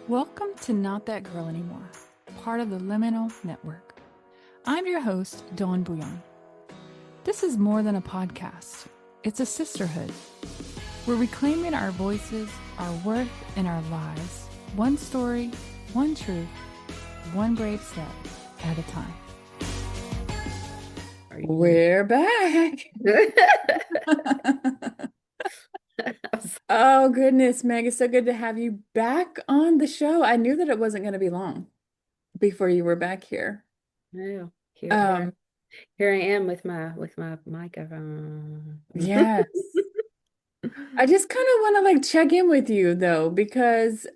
Welcome to Not That Girl Anymore, part of the Liminal Network. I'm your host, Dawn Bouillon. This is more than a podcast. It's a sisterhood. We're reclaiming our voices, our worth, and our lives. One story, one truth, one brave step at a time. We're back. Oh, goodness, Meg, it's so good to have you back on the show. I knew that it wasn't going to be long before you were back here. No, Um, here I am with my microphone. yes. I just kind of want to check in with you though, because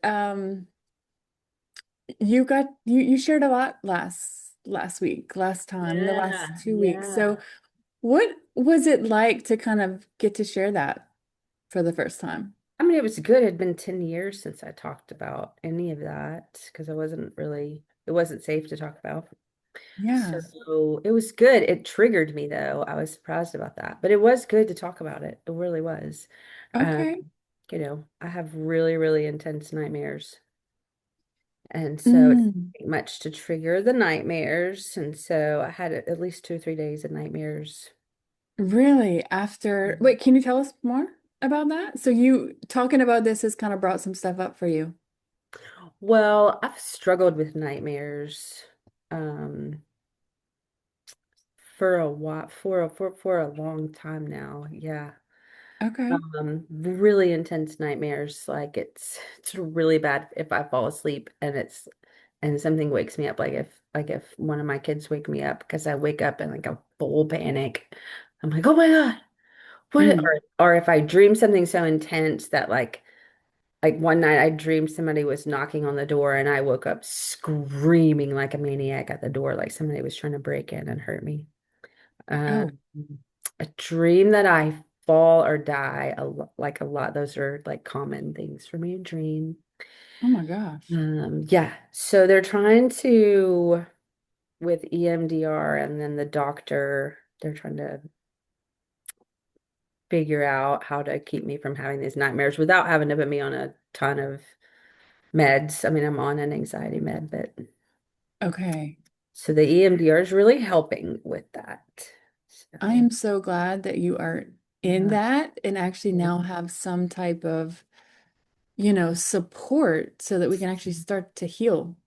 you shared a lot last week, last time, the last Yeah, 2 weeks. So yeah. what was it like to kind of get to share that for the first time? I mean, it was good. It had been 10 years since I talked about any of that because it wasn't safe to talk about. Yeah. So it was good. It triggered me though. I was surprised about that, but it was good to talk about it. It really was. Um, Okay. I have really, really intense nightmares. And so it's Mm. much to trigger the nightmares. And so I had at least 2 or 3 days of nightmares. Really? After, wait, can you tell us more about that? So you talking about this has kind of brought some stuff up for you. Well, I've struggled with nightmares um for a while for a long time now. Yeah. Okay. Really intense nightmares. Like it's really bad if I fall asleep and something wakes me up. Like if one of my kids wake me up because I wake up in like a full panic. I'm like, oh my God. What Mm. or if I dream something so intense that like one night I dreamed somebody was knocking on the door and I woke up screaming like a maniac at the door, like somebody was trying to break in and hurt me. Um, Oh, a dream that I fall or die, like a lot, those are like common things for me to dream. oh my gosh. Yeah, so they're trying to with EMDR and then the doctor, they're trying to figure out how to keep me from having these nightmares without having to put me on a ton of meds. I mean, I'm on an anxiety med, but Okay. so the EMDR is really helping with that. I So, am so glad that you are in yeah. that and actually Yeah. now have some type of, support so that we can actually start to heal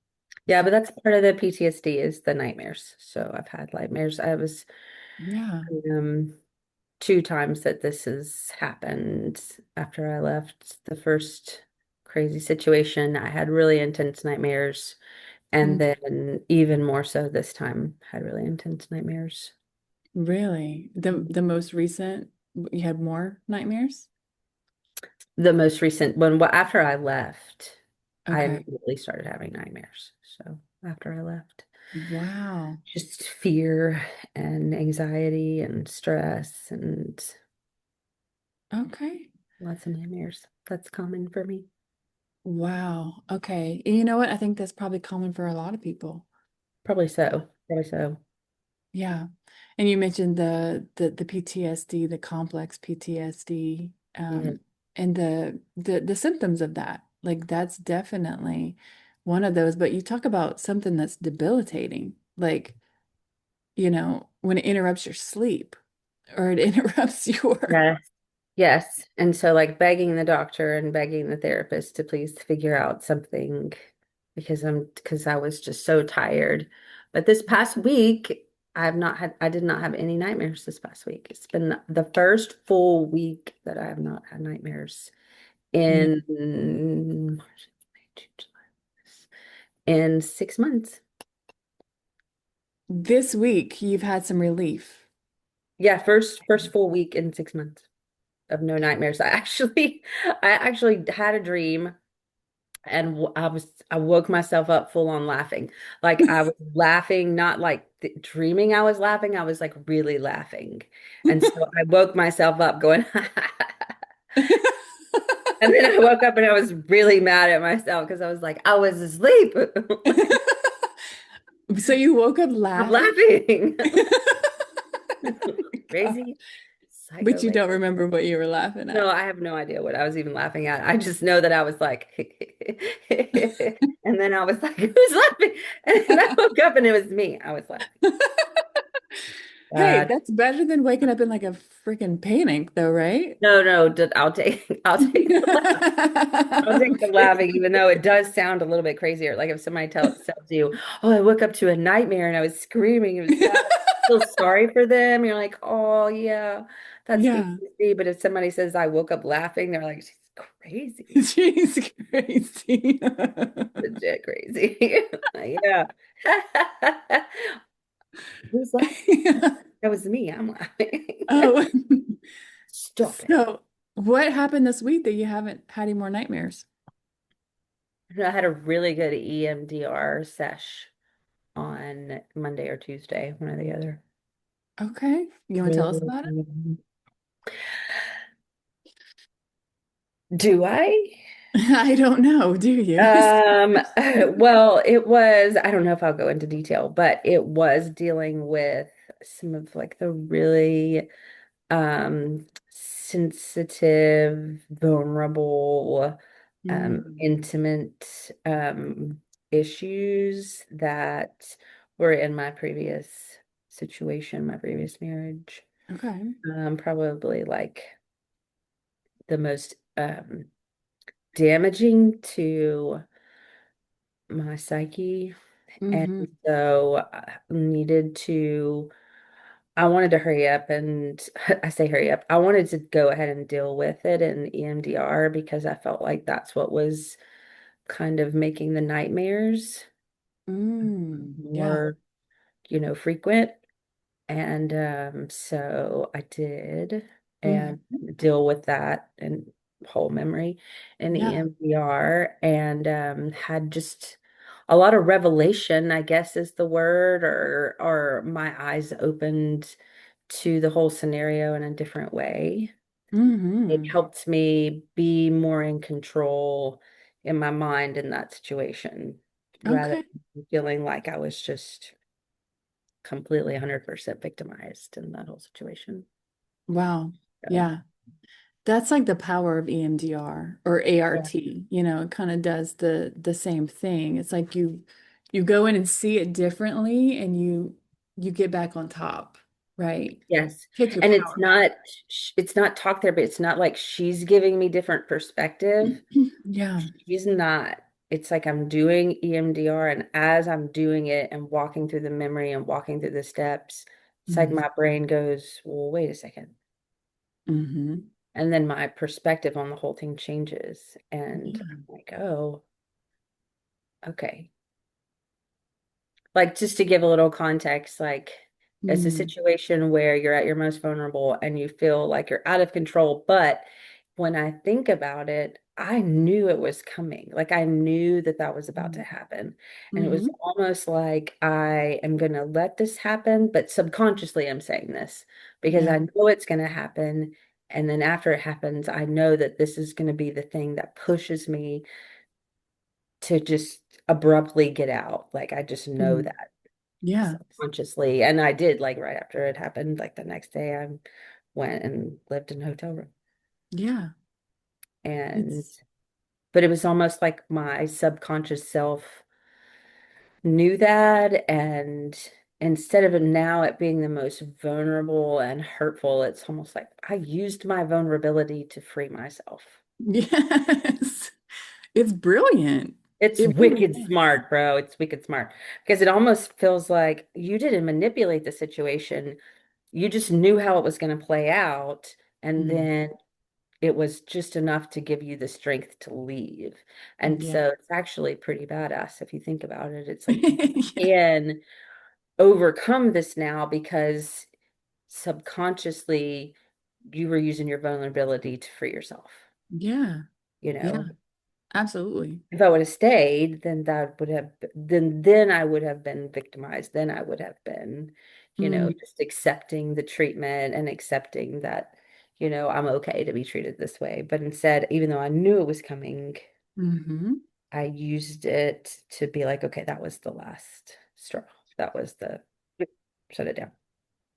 Yeah, but from. that's part of the PTSD is the nightmares. So I've had nightmares. I was Yeah. um 2 times that this has happened after I left the first crazy situation. I had really intense nightmares, and Mm. then even more so this time, had really intense nightmares. Really? The most recent, you had more nightmares? The most recent one, well, after I left, I Okay. immediately started having nightmares. So after I left, Wow. just fear and anxiety and stress and Okay. lots of nightmares. That's common for me. Wow. Okay. And you know what? I think that's probably common for a lot of people. Probably so. Probably so. Yeah. And you mentioned the PTSD, the complex PTSD, Yeah. and the symptoms of that. Like that's definitely one of those. But you talk about something that's debilitating, like, when it interrupts your sleep or it interrupts your. Yes. Yes. And so like begging the doctor and begging the therapist to please figure out something because I was just so tired. But this past week, I did not have any nightmares this past week. It's been the first full week that I have not had nightmares Mm. in March, May, June, July, in 6 months. This week you've had some relief. Yeah, first full week in 6 months of no nightmares. I actually had a dream and I woke myself up full on laughing. Like I was laughing, not like dreaming I was laughing. I was like really laughing. And so I woke myself up going, and then I woke up and I was really mad at myself because I was like, I was asleep. So you woke up I'm laughing? laughing. Crazy. psycho But you don't lady. remember what you were laughing No, at. I have no idea what I was even laughing at. I just know that I was like, and then I was like, who's laughing? And then I woke up and it was me. I was laughing. Hey, Uh, that's better than waking up in like a freaking panic, though, right? no, no, I'll take, I'll take the Okay. laughing, even though it does sound a little bit crazier. Like if somebody tells you, "Oh, I woke up to a nightmare and I was screaming, it was bad." Feel sorry for them. You're like, "Oh yeah, that's Yeah. PTSD." But if somebody says, "I woke up laughing," they're like, "She's crazy, She's crazy. legit crazy." Yeah. Who's laughing? That was me. I'm laughing. Oh, Stop it. so what happened this week that you haven't had any more nightmares? I had a really good EMDR sesh on Monday or Tuesday, one or the other. Okay. You want to tell us about it? Really? Do I? I don't know. Do you? Well, it was, I don't know if I'll go into detail, but it was dealing with some of like the really sensitive, vulnerable, Mm, intimate issues that were in my previous situation, my previous marriage. okay. Probably like the most damaging to my psyche. And Hmm. so I wanted to hurry up and I say hurry up. I wanted to go ahead and deal with it in EMDR because I felt like that's what was kind of making the nightmares Yeah. more, frequent. And so I did and Hmm. deal with that and whole memory in Yeah. EMDR and had just a lot of revelation, I guess is the word, or my eyes opened to the whole scenario in a different way. It Hmm. helped me be more in control in my mind in that situation rather Okay. than feeling like I was just completely 100% victimized in that whole situation. Wow. So, Yeah. That's like the power of EMDR or yeah. ART. It kind of does the same thing. It's like you go in and see it differently and you get back on top, right? Yes. Take your And power back. it's not talk therapy. It's not like she's giving me different perspective. Yeah. She's not. It's like I'm doing EMDR, and as I'm doing it and walking through the memory and walking through the steps, it's like Mm-hmm. my brain goes, well, wait a second. Mm-hmm. And then my perspective on the whole thing changes. And Yeah. I'm like, oh, okay. Like just to give a little context, like it's a Mm. situation where you're at your most vulnerable and you feel like you're out of control. But when I think about it, I knew it was coming. Like I knew that that was about to happen. And it was Mm-hmm. almost like I am going to let this happen, but subconsciously I'm saying this because I Yeah. know it's going to happen. And then after it happens, I know that this is going to be the thing that pushes me to just abruptly get out. Like I just know Mm. that Yeah. subconsciously. And I did like right after it happened, like the next day I went and lived in a hotel room. Yeah. And It's but it was almost like my subconscious self knew that and instead of it now it being the most vulnerable and hurtful, it's almost like I used my vulnerability to free myself. yes. It's brilliant. It's It really wicked is. smart, bro. It's wicked smart because it almost feels like you didn't manipulate the situation. You just knew how it was going to play out. And Mm. then it was just enough to give you the strength to leave. And Yeah. so it's actually pretty badass if you think about it. It's like you Yeah. can overcome this now because subconsciously you were using your vulnerability to free yourself. Yeah. You Yeah. know, Absolutely. if I would have stayed, then that would have then I would have been victimized. Then I would have been, Mm. just accepting the treatment and accepting that, I'm okay to be treated this way. But instead, even though I knew it was coming, Hmm. I used it to be like, okay, that was the last straw. That was the shut it down.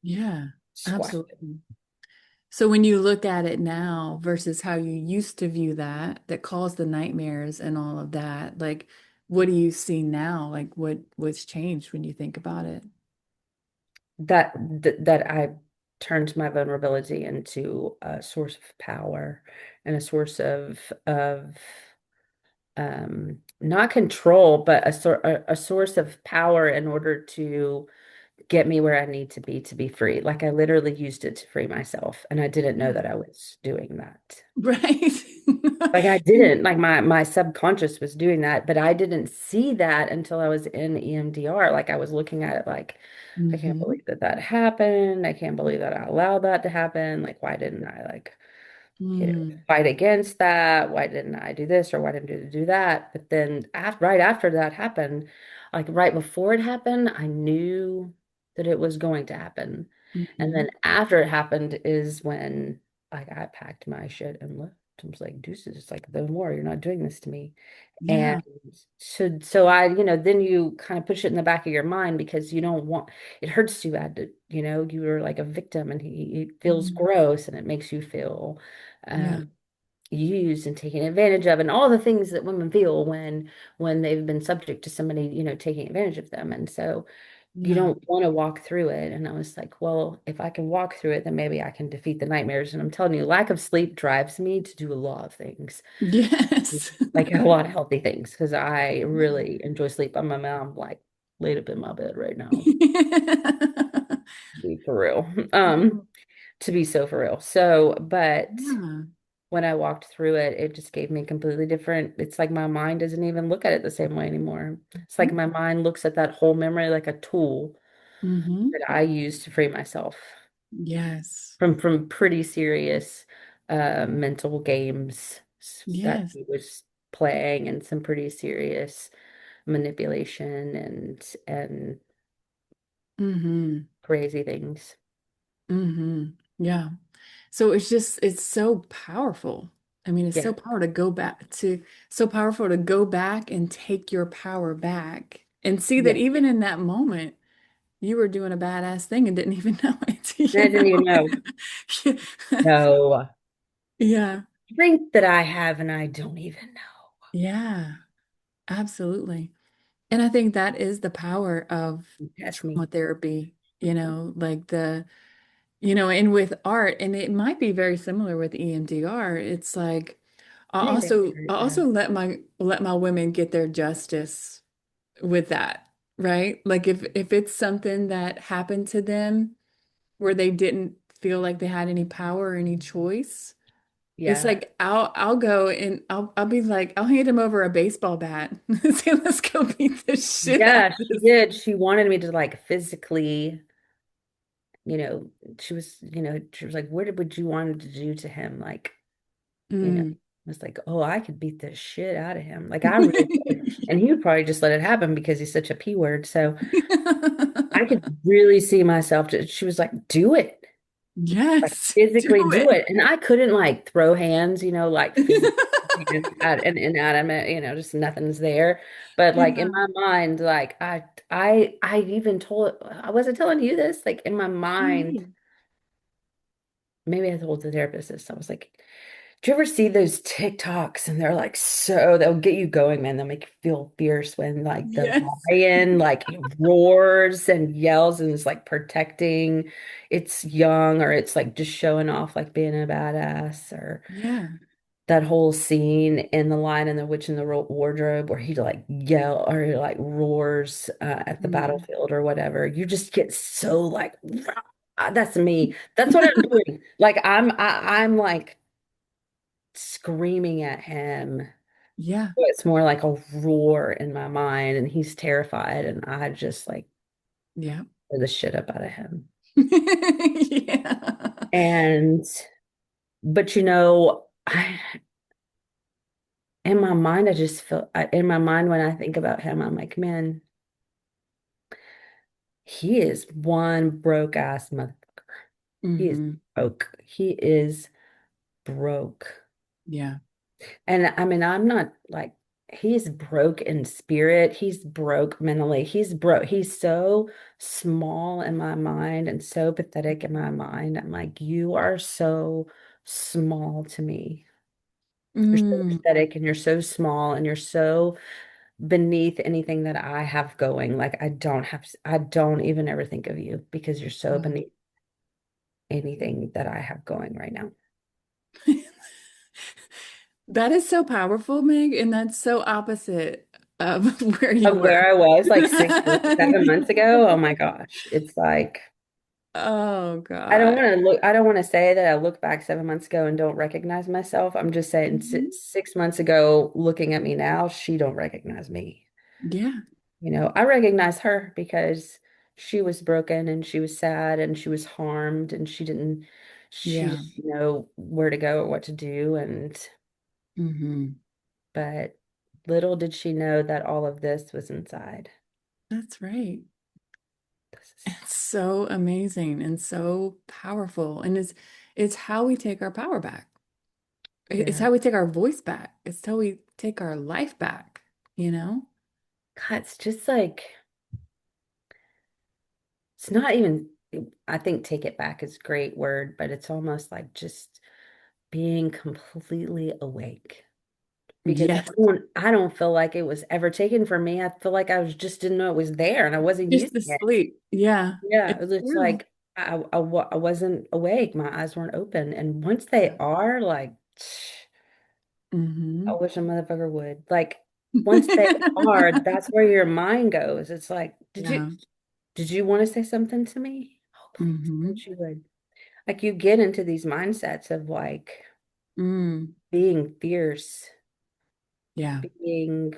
Yeah. Squash it. Absolutely. So when you look at it now versus how you used to view that caused the nightmares and all of that, like what do you see now? Like what's changed when you think about it? That I turned my vulnerability into a source of power and a source of not control, but a source of power in order to get me where I need to be free. Like I literally used it to free myself, and I didn't know Yeah. that I was doing that. Right. Like I didn't, like my subconscious was doing that, but I didn't see that until I was in EMDR. Like I was looking at it like, I can't Hmm. believe that that happened. I can't believe that I allowed that to happen. Like, why didn't I like, Mm. fight against that? Why didn't I do this or why didn't I do that? But then right after that happened, like right before it happened, I knew that it was going to happen. And Hmm. then after it happened is when like I packed my shit and left. I was like, deuces, it's like no more, you're not doing this to me. And Yeah. so I, then you kind of push it in the back of your mind because you don't want it hurts too bad to, you were like a victim and he feels Mm. gross and it makes you feel Yeah. um used and taken advantage of and all the things that women feel when they've been subject to somebody, taking advantage of them. And so you Yeah. don't want to walk through it. And I was like, well, if I can walk through it, then maybe I can defeat the nightmares. And I'm telling you, lack of sleep drives me to do a lot of things, Yes. like a lot of healthy things, because I really enjoy sleep. I'm a mom, like laid up in my bed right now, to be for real. To be so for real. So, but Yeah. when I walked through it, it just gave me completely different. It's like my mind doesn't even look at it the same way anymore. It's like my mind looks at that whole memory like a tool Mm-hmm. that I use to free myself Yes. from pretty serious mental games that Yes. he was playing and some pretty serious manipulation and Mm-hmm. crazy things. Mm-hmm. Yeah. So it's so powerful. I mean, it's Yeah. so powerful to go back and take your power back and see that Yeah. even in that moment, you were doing a badass thing and didn't even know it, I didn't even know. Yeah. No Yeah. strength that I have and I don't even know. Yeah, absolutely. And I think that is the power of That's me. trauma therapy, and with art, and it might be very similar with EMDR. It's like I think that's I right. Yeah. also let my women get their justice with that, right? Like if it's something that happened to them where they didn't feel like they had any power or any choice, it's Yeah. like I'll go and I'll be like I'll hand him over a baseball bat and say let's go beat the shit out Yeah, of she this. did. She wanted me to like physically, you know, she was like, would you want to do to him? Like, Mm. I was like, oh, I could beat the shit out of him. Like I really could. And he would probably just let it happen because he's such a P word. So I could really see myself. She was like, do it. Like Yes, do physically do it. it. And I couldn't like throw hands, like physically and inanimate, just nothing's there. But like in Yeah. my mind, like I even told I wasn't telling you this, like in my mind, Mhm. maybe I told the therapist this. I was like, do you ever see those TikToks and they're like so they'll get you going, man. They'll make you feel fierce when like the Yes. lion like roars and yells and is like protecting its young or it's like just showing off like being a badass or Yeah. that whole scene in The Lion and the Witch in the Wardrobe where he like yell or he like roars at the Mm. battlefield or whatever. You just get so like "Rah!" That's me. That's what I'm doing. Like I'm like screaming at him. Yeah. It's more like a roar in my mind, and he's terrified, and I just like Yeah. scare the shit up out of him. Yeah. And but in my mind, I just feel in my mind when I think about him, I'm like, man, he is one broke ass motherfucker. He is Hmm. broke. He is broke. Yeah. And I mean, I'm not like he's broke in spirit. He's broke mentally. He's broke. He's so small in my mind and so pathetic in my mind. I'm like, you are so small to me. You're so Mm, pathetic and you're so small and you're so beneath anything that I have going. Like I don't even ever think of you because you're so yeah. beneath anything that I have going right now. That is so powerful, Meg, and that's so opposite of where you Of were. where I was like 7 months ago. Oh my gosh. It's like Oh God. I don't want to say that I look back 7 months ago and don't recognize myself. I'm just saying Mhm. 6 months ago, looking at me now, she don't recognize me. Yeah, I recognize her because she was broken and she was sad and she was harmed and she yeah. didn't know where to go or what to do. Hmm. But little did she know that all of this was inside. That's right. This is, It's so amazing and so powerful. And it's how we take our power back. It's yeah. how we take our voice back. It's how we take our life back, you know? God, it's just like, it's not even, I think take it back is a great word, but it's almost like just being completely awake. Because Yes. I don't feel like it was ever taken from me. I feel like I was just didn't know it was there and I wasn't Just using the it. sleep. Yeah. Yeah, It's it was true. like I wasn't awake. My eyes weren't open. And once they Yeah. are, like, I Hmm. wish a motherfucker would. Like, once they are, that's where your mind goes. It's like, Yeah. did you want to say something to me? Oh, please, Hmm. don't you would. Like, you get into these mindsets of like Mm. being fierce, Yeah. being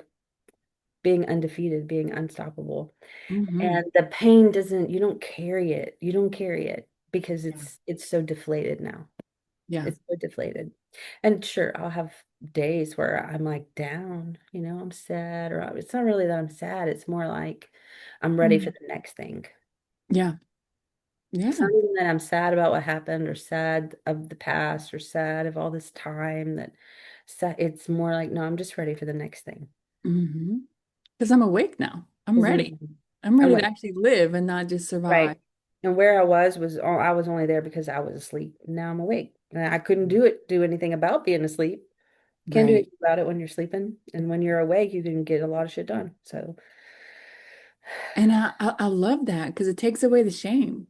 being undefeated, being unstoppable. Hmm. And the pain doesn't, you don't carry it. You don't carry it because Yeah. it's so deflated now. Yeah. It's so deflated. And sure, I'll have days where I'm like down, I'm sad, or it's not really that I'm sad. It's more like I'm ready for Mm. the next thing. Yeah. It's Yeah. not even that I'm sad about what happened or sad of the past or sad of all this time it's more like, no, I'm just ready for the next thing. Hmm. Because I'm awake now. I'm Because ready. I'm I'm ready to like, actually live and not just right. survive. And where I was only there because I was asleep. Now I'm awake. And I couldn't do anything about being asleep. Can't do Right. anything about it when you're sleeping. And when you're awake, you can get a lot of shit done. So And I love that because it takes away the shame,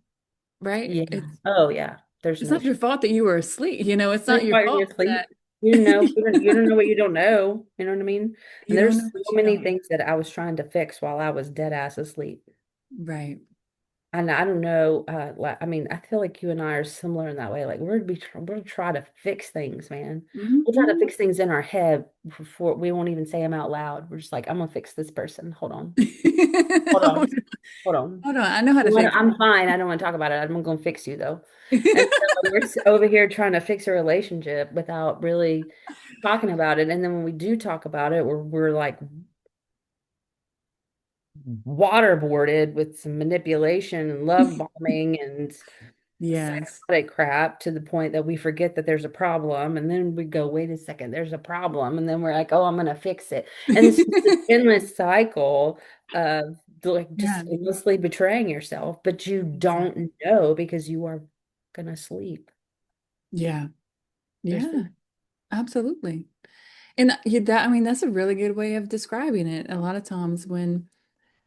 right? yeah. Oh yeah. There's It's no not your shame. fault that you were asleep. It's not That's your why you're fault asleep. that You don't know what you don't know. You know what I mean? And you don't know there's so what you many don't. things that I was trying to fix while I was dead ass asleep. Right. And I don't know, I mean, I feel like you and I are similar in that way. Like we're try to fix things, man. We'll try to Hmm. fix things in our head before we won't even say them out loud. We're just like, I'm gonna fix this person. Hold on, hold Hold on, hold on. on. I know how to fix I'm fine. I don't want to talk about it. I'm gonna fix you though. And it. so we're over here trying to fix a relationship without really talking about it. And then when we do talk about it, we're like waterboarded with some manipulation and love bombing and Yes. psychotic crap to the point that we forget that there's a problem. And then we go, wait a second, there's a problem. And then we're like, oh, I'm going to fix it. And it's just this endless cycle of like Yeah, just endlessly betraying yourself, but you don't exactly. know because you are going to sleep. Yeah. You're Yeah, asleep. absolutely. And I mean, that's a really good way of describing it. A lot of times when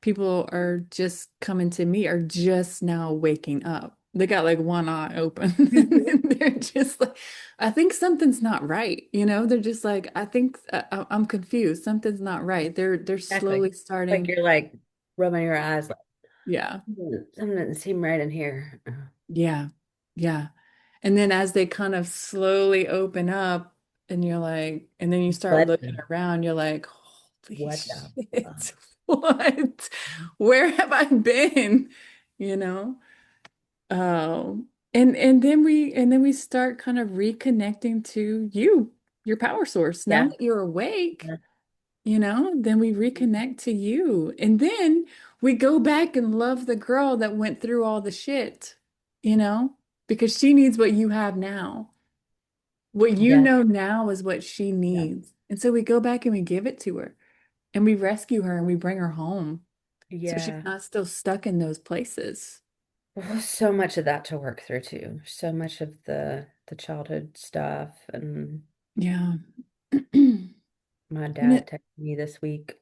people are just coming to me are just now waking up. They got like one eye open. And they're just like, I think something's not right. They're just like, I think I'm confused. Something's not right. They're Exactly. slowly Like starting. you're like rubbing your eyes like Yeah. something doesn't seem right in here. Yeah. Yeah. And then as they kind of slowly open up and you're like, and then you start What looking around, you're like, holy what the fuck? shit, what? Where have I been? You know? And then we start kind of reconnecting to you, your power source. Now Yeah. that you're awake, then we reconnect to you. And then we go back and love the girl that went through all the shit, you know, because she needs what you have now. What you Yes. know now is what she Yeah. needs. And so we go back and we give it to her. And we rescue her and we bring her home. So she's Yeah. not still stuck in those places. Well, so much of that to work through too. So much of the childhood stuff. And Yeah. my And dad it, texted me this week.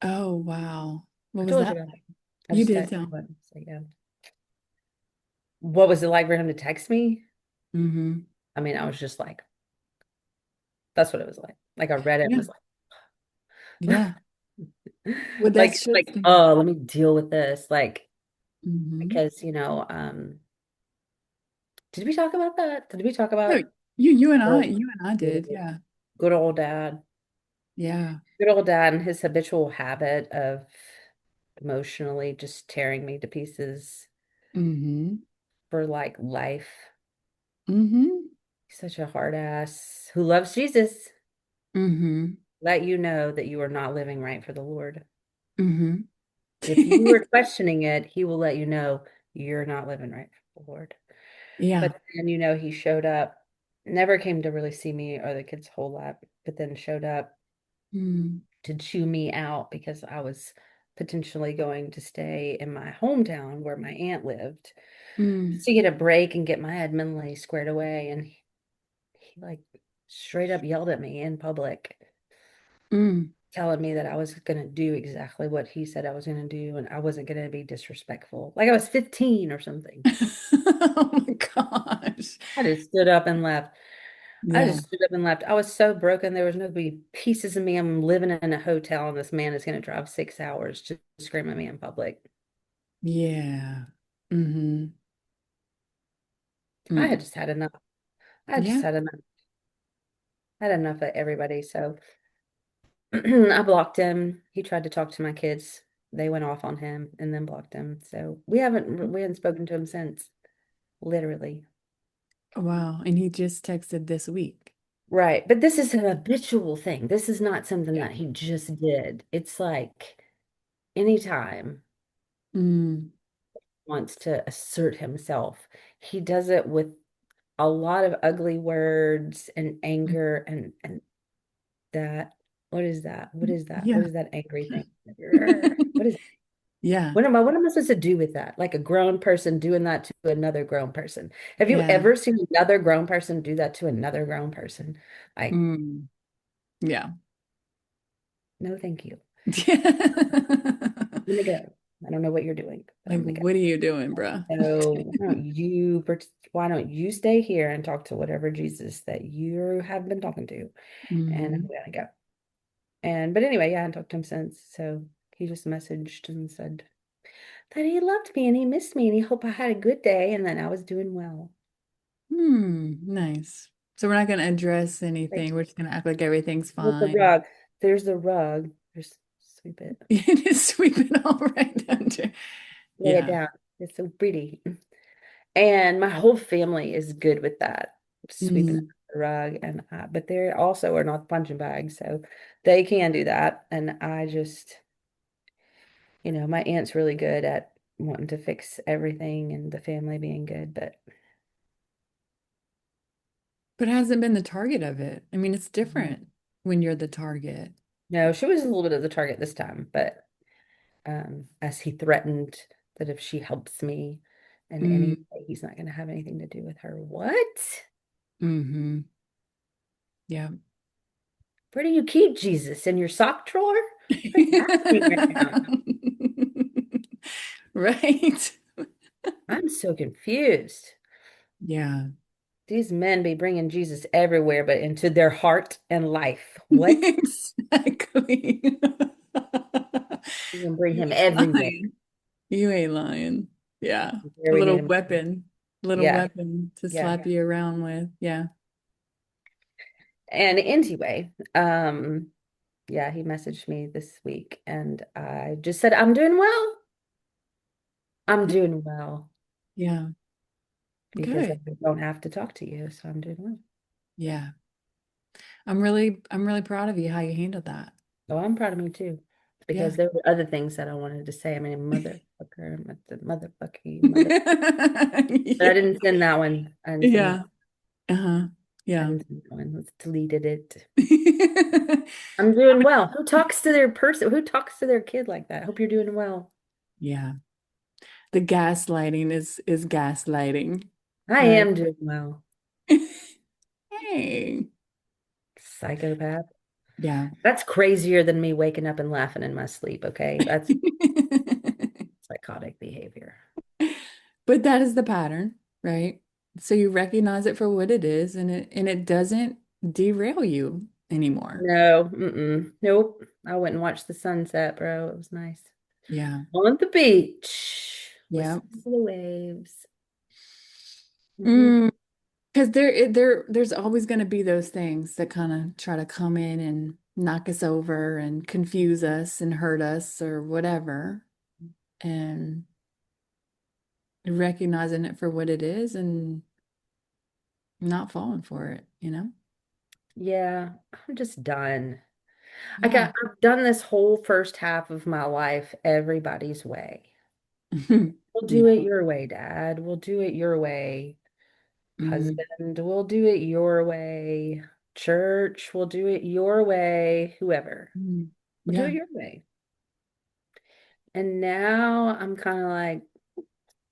oh, wow. What I was told that you about like? it. I You just did texted tell. him. So yeah. What was it like for him to text me? Mm-hmm. I mean, I was just like, that's what it was like. Like I read it and Yeah. was like, Yeah. Well, that's like, just, oh, let me deal with this. Like, mm-hmm. because, did we talk about that? Did we talk No, about the you and I did. the Yeah. good old dad? Yeah. Good old dad and his habitual habit of emotionally just tearing me to pieces Mm-hmm. for like life. Mm-hmm. He's such a hard ass who loves Jesus. Mm-hmm. Let you know that you are not living right for the Lord. Mm-hmm. If you are questioning it, he will let you know you're not living right for the Lord. Yeah. But then, he showed up, never came to really see me or the kids a whole lot, but then showed up Mm. to chew me out because I was potentially going to stay in my hometown where my aunt lived Mm. just to get a break and get my head mentally squared away. And he like straight up yelled at me in public, Mm. telling me that I was going to do exactly what he said I was going to do and I wasn't going to be disrespectful. Like I was 15 or something. Oh my gosh. I just stood up and left. I Yeah. just stood up and left. I was so broken. There was no be pieces of me. I'm living in a hotel, and this man is going to drive 6 hours to scream at me in public. Yeah. Mm-hmm. I had Mm. just had enough. I just Yeah. had enough. I had enough of everybody. So I blocked him. He tried to talk to my kids. They went off on him and then blocked him. So we haven't spoken to him since. Literally. Wow. And he just texted this week. Right. But this is an habitual thing. This is not something Yeah. that he just did. It's like anytime Mm. wants to assert himself. He does it with a lot of ugly words and anger and that. What is that? What is that? What Yeah. is that angry thing? What is Yeah. what am I supposed to do with that? Like a grown person doing that to another grown person. Have you Yeah. ever seen another grown person do that to another grown person? Like, Mm. Yeah. no, thank you. Yeah. I'm gonna go. I don't know what you're doing, but I'm Like, gonna go. what are you doing, bro? So why don't you stay here and talk to whatever Jesus that you have been talking to? And I'm Hmm. gonna go. But anyway, yeah, I haven't talked to him since. So he just messaged and said that he loved me and he missed me and he hoped I had a good day and that I was doing well. Nice. So we're not going to address Like, anything. We're just going to act like everything's with the fine. rug. There's the rug. Just sweep it. Just sweep it all right under. Lay it Yeah. down. It's so pretty. And my whole family is good with that, sweeping Mm. up the rug. But they also are not punching bags, so they can do that. And I just, my aunt's really good at wanting to fix everything and the family being good. But But it hasn't been the target of it. I mean, it's different when you're the target. no, she was a little bit of the target this time. But as he threatened that if she helps me in any Mm. way, he's not going to have anything to do with her. What? Hmm. Yeah. Where do you keep Jesus? In your sock drawer? What's happening right now? Right. I'm so confused. Yeah. These men be bringing Jesus everywhere, but into their heart and life. What? Exactly. You can bring You him ain't everywhere. lying. You ain't lying. Yeah. Where A we need little him. little Yeah, weapon to yeah. slap you around with. Yeah. And anyway, yeah, he messaged me this week and I just said, I'm doing well. I'm doing well Yeah. because I Good. don't have to talk to you, so I'm doing well. Yeah. I'm really proud of you how you handled that. So I'm proud of me too, because Yeah. there were other things that I wanted to say. I mean, motherfucker, motherfucking mother. But I Yeah. didn't send that one. I didn't send that. Yeah. Uh-huh. Yeah. And let's deleted it. I'm doing well. Who talks to their person? Who talks to their kid like that? Hope you're doing well. Yeah. The gaslighting is gaslighting, I right? am doing well. Hey. Psychopath. Yeah. That's crazier than me waking up and laughing in my sleep, okay? That's psychotic behavior. But that is the pattern, right? So you recognize it for what it is, and it doesn't derail you anymore. No, nope. I went and watched the sunset, bro. It was nice. Yeah. On the beach, Yeah. listening to the waves. Hmm. Mm, because there's always going to be those things that kind of try to come in and knock us over and confuse us and hurt us or whatever. And recognizing it for what it is and not falling for it, you know? Yeah, I'm just done. Yeah. I've done this whole first half of my life everybody's way. We'll do Yeah. it your way, Dad. We'll do it your way. Mm, Husband, we'll do it your way. Church, we'll do it your way. Whoever, mm. we'll do it Yeah. your way. And now I'm kind of like,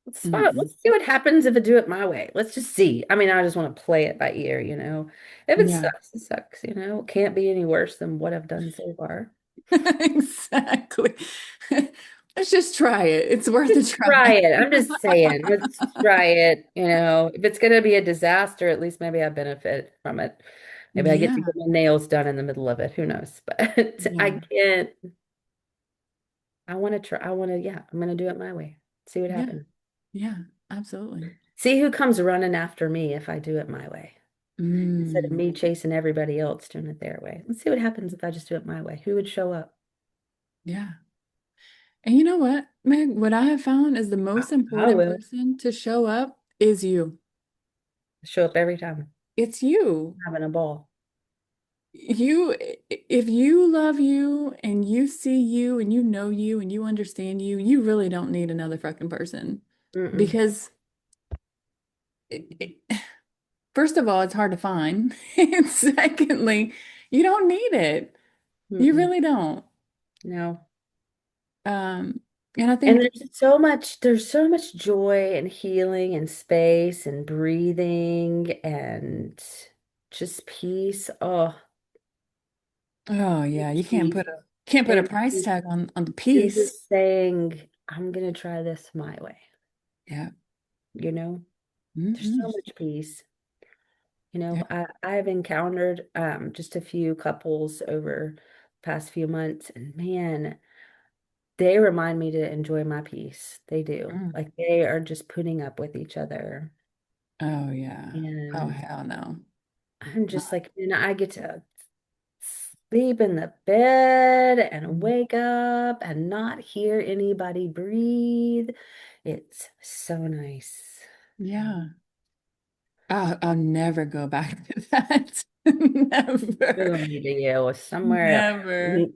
Mm-mm. let's see what happens if I do it my way. Let's just see. I mean, I just want to play it by ear, you know. If it Yeah. sucks, it sucks, you know. It can't be any worse than what I've done so far. Exactly. Let's just try it. It's worth a Just try try. it. I'm just saying, let's try it. You know, if it's going to be a disaster, at least maybe I benefit from it. Maybe I get to Yeah. get my nails done in the middle of it. Who knows? But I Yeah. can't. I want to try. I want to, yeah, I'm going to do it my way. See what Yeah. happens. Yeah. Absolutely. See who comes running after me if I do it my way. Instead of Mm. me chasing everybody else doing it their way. Let's see what happens if I just do it my way. Who would show up? Yeah. And you know what, Meg? What I have found is the I, most I important will person to show up is you. show up every time. It's you. I'm having a ball. You, if you love you and you see you and you and you understand you, you really don't need another fucking person. Mm-mm, Because first of all, it's hard to find. And secondly, you don't need it. You mm-mm. really don't. No. Um, and I And think, there's so much joy and healing and space and breathing and just peace. Oh, oh yeah, you peace. can't put a And price tag on the and peace. just saying, I'm gonna try this my way, Yeah. you know? There's so Hmm. much peace. You Yeah. know, I've encountered just a few couples over the past few months, and man, they remind me to enjoy my peace. They do. Mm. Like they are just putting up with each other. Oh yeah. Oh And hell no. I'm No. just like, I get to sleep in the bed and Mm. wake up and not hear anybody breathe. It's so nice. Yeah. I'll never go back to that. Never. We'll need to go somewhere Never. else.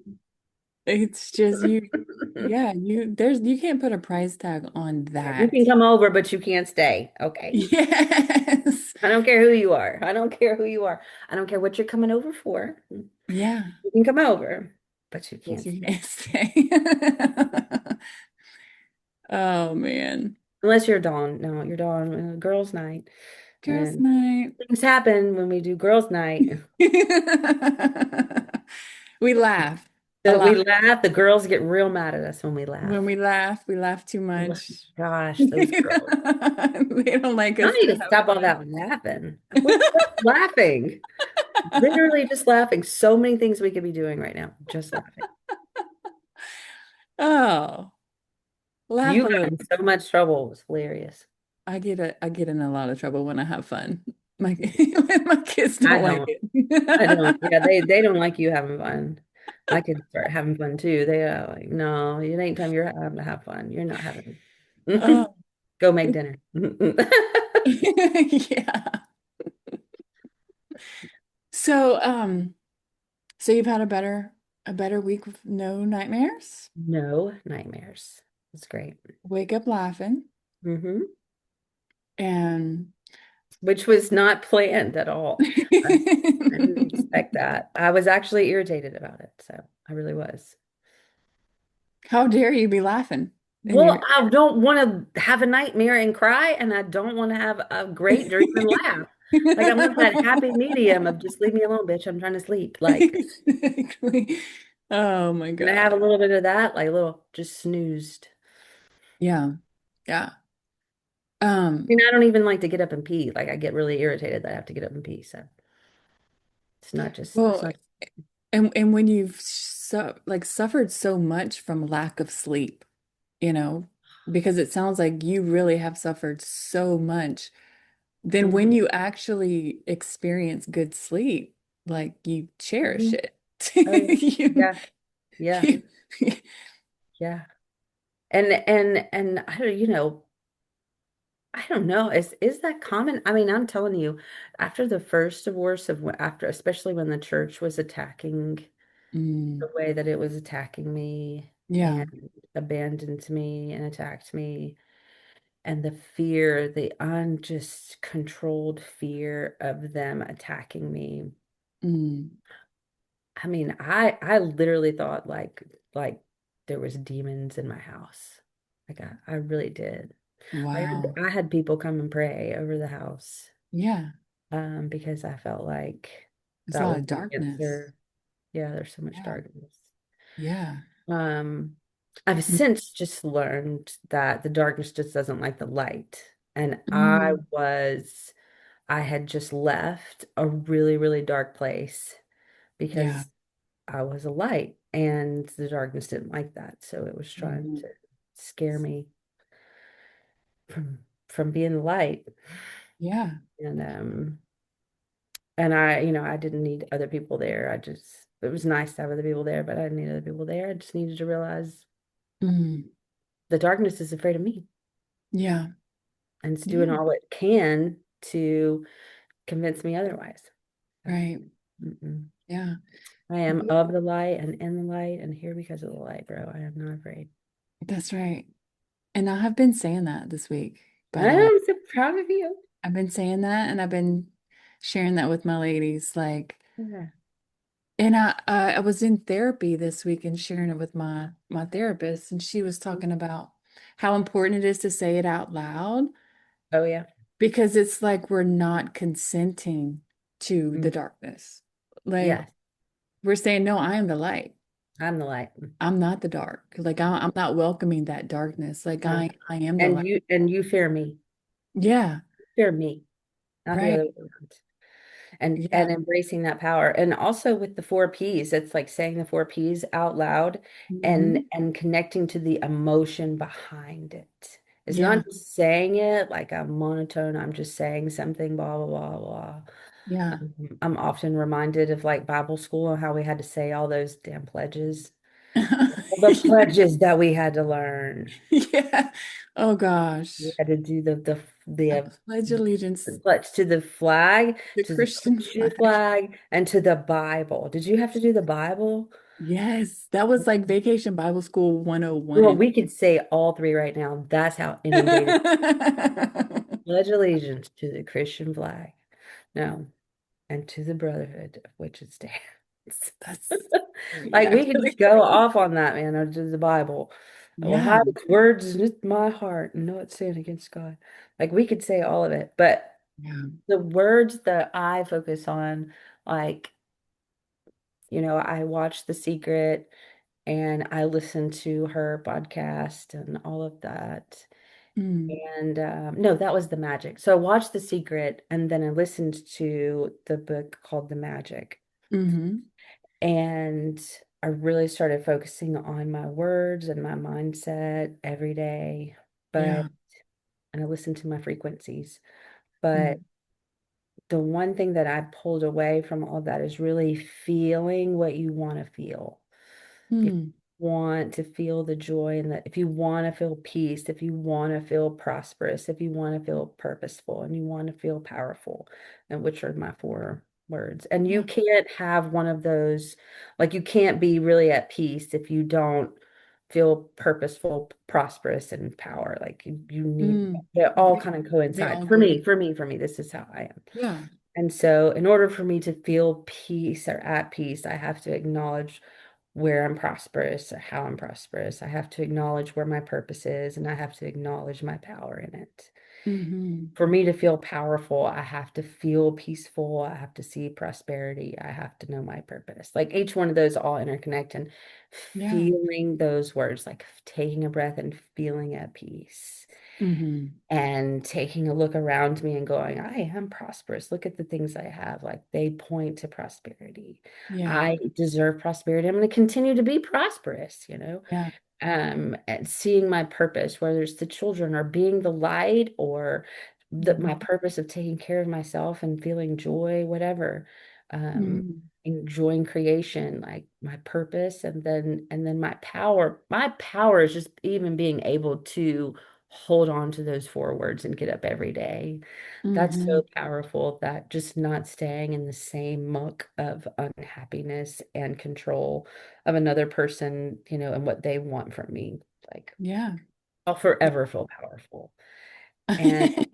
It's just you. Yeah, you can't put a price tag on You that. can come over, but you can't stay. Okay. Yes. I don't care who you are. I don't care who you are. I don't care what you're coming over for. You Yeah. can come over, but you Yes, can't you stay. can't stay. Oh man. Unless you're Dawn. No, you're Dawn. Girls' night. Girls' And night. things happen when we do girls' night. We laugh a That we lot. laugh. The girls get real mad at us when we When laugh. we laugh too Oh much. gosh, those They girls. don't like I us need to to have stop all fun. that laughing. We're just laughing. Literally just laughing. So many things we could be doing right now. Just laughing. Oh, laugh You a got little. in so much trouble. It was hilarious. I get in a lot of trouble when I have fun. My when my kids I don't like don't. I don't. it. Yeah, they don't like you having fun. My kids start having fun too. They are like, no, it ain't time you're having to have fun. You're not having. Oh, Go make dinner. yeah. So, so you've had a better week with no nightmares? No nightmares. It's great. Wake up laughing Hmm. and which was not planned at all. I, I didn't expect that. I was actually irritated about it, so I really was. How dare you be laughing in Well, your I don't want to have a nightmare and cry, and I don't want to have a great dream and laugh. Like I want that happy medium of just leave me alone, bitch. I'm trying to sleep. Like, Exactly. Oh my and I have a God. little bit of that, like a little just snoozed. Yeah. Yeah. I Um, mean, I don't even like to get up and pee. Like I get really irritated that I have to get up and pee. So it's well, not. and when you've suffered so much from lack of sleep, you know, because it sounds like you really have suffered so much, then when Mhm, you actually experience good sleep, like you cherish mhm. it. Oh yeah, You, yeah, yeah, you, yeah. And I don't, I don't know. Is that common? I mean, I'm telling you, after the first divorce after, especially when the church was attacking mm, the way that it was attacking me yeah, and abandoned me and attacked me, and the fear, the unjust controlled fear of them attacking me. mm, I mean, I literally thought like there was demons in my house. Like I really did. wow, I had people come and pray over the house yeah, because I felt like there's a that lot was of the darkness. answer. Yeah, there's so much Yeah, darkness. yeah, Um, I've mm, since just learned that the darkness just doesn't like the light. And mm, I had just left a really, really dark place yeah, because I was a light and the darkness didn't like that. So it was trying mhm, to scare me from being the light. yeah, And I didn't need other people there. It was nice to have other people there, but I didn't need other people there. I just needed to realize mm, the darkness is afraid of me yeah, and it's doing yeah, all it can to convince me otherwise. So, right, mm-mm. yeah. I am of the light and in the light and here because of the light, bro. I am not afraid. That's right. And I have been saying that this week, by the way. I'm so proud of you. I've been saying that and I've been sharing that with my ladies. Like, Yeah. and I was in therapy this week and sharing it with my therapist, and she was talking about how important it is to say it out loud Oh yeah. because it's like we're not consenting to the Mm. darkness. Like Yes, we're saying, no, I am the light. I'm the light. I'm not the dark. Like I'm not welcoming that darkness. Like No. I am the light. And you fear me. Yeah, Fear me, not the right. other way around. And Yeah. embracing that power. And also with the four P's, it's like saying the four P's out loud Hmm. and connecting to the emotion behind it. It's Yeah. not just saying it like a monotone, I'm just saying something, blah, blah, blah, blah. Yeah. I'm often reminded of like Bible school and how we had to say all those damn pledges. All the pledges that we had to learn. Yeah. Oh We gosh. had to do I the pledge allegiance pledge to the flag, to to the Christian Christian flag. flag, and to the Bible. Did you have to do the Bible? Yes, that was like Vacation Bible School Well, 101. we could say all three right now. That's how inundated. Pledge allegiance to the Christian flag. No, and to the brotherhood of which it stands. That's Like yeah, we could just go off on that, man, or to the Bible. I will yeah, hide its words in my heart and know it's sin against God. Like we could say all of it, but yeah. the words that I focus on, like, I watch The Secret and I listen to her podcast and all of that. Mm, And no, that was The Magic. So I watched The Secret and then I listened to the book called The Magic. hmm. And I really started focusing on my words and my mindset every day. But, Yeah. and I listened to my frequencies. Mm, But the one thing that I pulled away from all of that is really feeling what you want to feel. If mm, you want to feel the joy and if you want to feel peace, if you want to feel prosperous, if you want to feel purposeful and you want to feel powerful, and which are my four words. And you yeah. can't have one of those, like you can't be really at peace if you don't feel purposeful, prosperous, and power. Like you need, Mm. they all They, kind of they coincide. all For go me, together. for me, for me, this is how I am. Yeah. And so, in order for me to feel peace or at peace, I have to acknowledge where I'm prosperous or how I'm prosperous. I have to acknowledge where my purpose is, and I have to acknowledge my power in it. Hmm. For me to feel powerful, I have to feel peaceful. I have to see prosperity. I have to know my purpose. Like each one of those all interconnect and Yeah. feeling those words, like taking a breath and feeling at peace Hmm. and taking a look around me and going, I am prosperous. Look at the things I have. Like they point to prosperity. Yeah. I deserve prosperity. I'm going to continue to be prosperous, Yeah. and seeing my purpose, whether it's the children or being the light or my Hmm. purpose of taking care of myself and feeling joy, whatever, um, Hmm. enjoying creation, like my purpose, and then my power is just even being able to hold on to those four words and get up every day. That's Hmm. so powerful, that just not staying in the same muck of unhappiness and control of another person, and what they want from me. Like Yeah. I'll forever feel powerful. And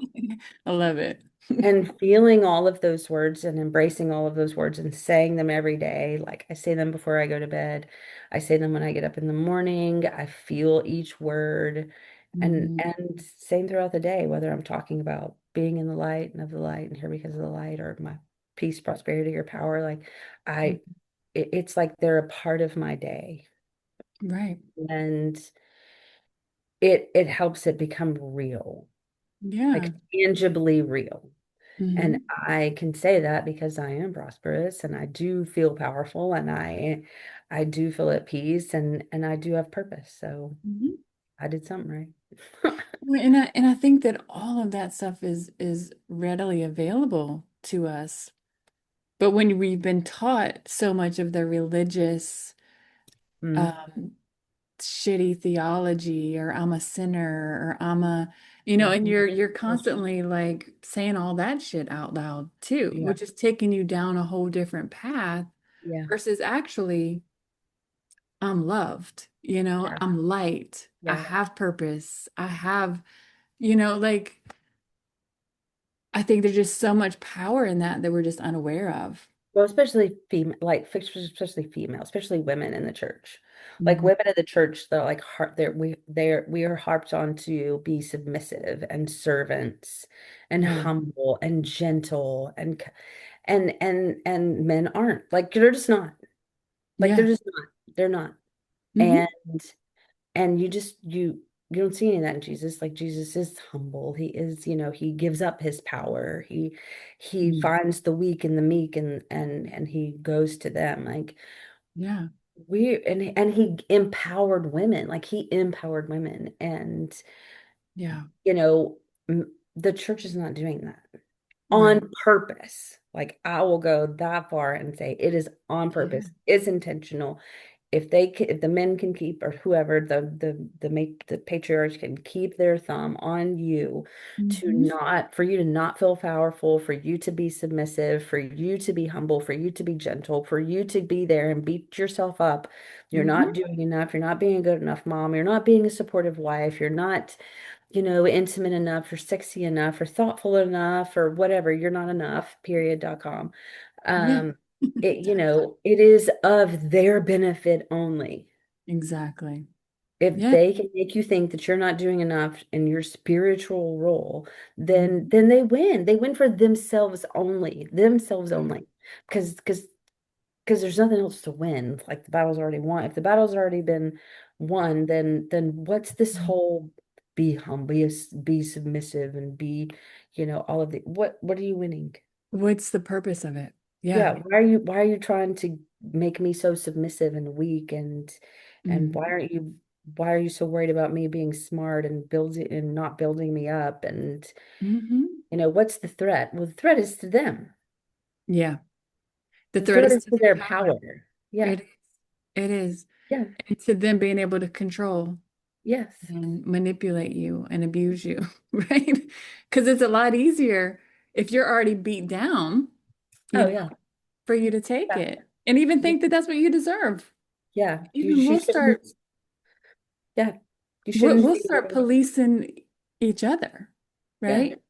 I love it. and feeling all of those words and embracing all of those words and saying them every day. Like I say them before I go to bed. I say them when I get up in the morning. I feel each word Hmm. and same throughout the day, whether I'm talking about being in the light and of the light and here because of the light or my peace, prosperity, or power. Like I it's like they're a part of my day. Right. And it helps it become real, Yeah. like tangibly real. And Hmm. I can say that because I am prosperous and I do feel powerful and I do feel at peace and I do have purpose. So Hmm. I did something right. And I think that all of that stuff is readily available to us. But when we've been taught so much of the religious Mm, um, shitty theology, or I'm a sinner, or I'm a, yeah. and you're Bullshit. constantly like saying all that shit out loud too, Yeah. which is taking you down a whole different path Yeah. versus actually I'm loved, Yeah. I'm light, I Yeah. have purpose, I have, like I think there's just so much power in that we're just unaware of. Well, especially female, like especially female, especially women in the church. Like Mhm. women in the church, they're like we are harped on to be submissive and servants and Right. humble and gentle and men aren't. Like they're just not. Like they're Yeah. just not. They're not. Hmm. And you don't see any of that in Jesus. Like Jesus is humble. He is, he gives up his power. He finds the weak and the meek and he goes to them. Like Yeah. and he empowered women. Like he empowered women. And Yeah. you know, the church is not doing that Right. on purpose. Like I will go that far and say it is on Yeah. purpose. It's intentional. If the men can keep, or whoever, the patriarchs can keep their thumb on you Hmm. for you to not feel powerful, for you to be submissive, for you to be humble, for you to be gentle, for you to be there and beat yourself up. You're not Hmm. doing enough. You're not being a good enough mom. You're not being a supportive wife. You're not, intimate enough or sexy enough or thoughtful enough or whatever. You're not enough, period.com. Yeah. Um, Exactly. it is of their benefit only. Exactly. If Yeah. they can make you think that you're not doing enough in your spiritual role, then Mhm. then they win. They win for themselves only, themselves Yeah. only. Because there's nothing else to win. Like the battle's already won. If the battle's already been won, then what's this whole be humble, be submissive and be, all of the what are you winning? What's the purpose of it? Yeah. Yeah, why are you trying to make me so submissive and weak and Mm. why are you so worried about me being smart and building and not building me up and Hmm. what's the threat? Well, the threat is to them. Yeah. The The threat threat is is to to their their power. power. Yeah. It is. It is. Yeah. And to them being able to control Yes. and manipulate you and abuse you, right? Because it's a lot easier if you're already beat down, you Oh know, yeah. for you to take Yeah. it and even Yeah. think that that's what you deserve. Yeah. You Even she we'll shouldn't start. Yeah. You We'll, shouldn't we'll be. start policing each other, Yeah. right?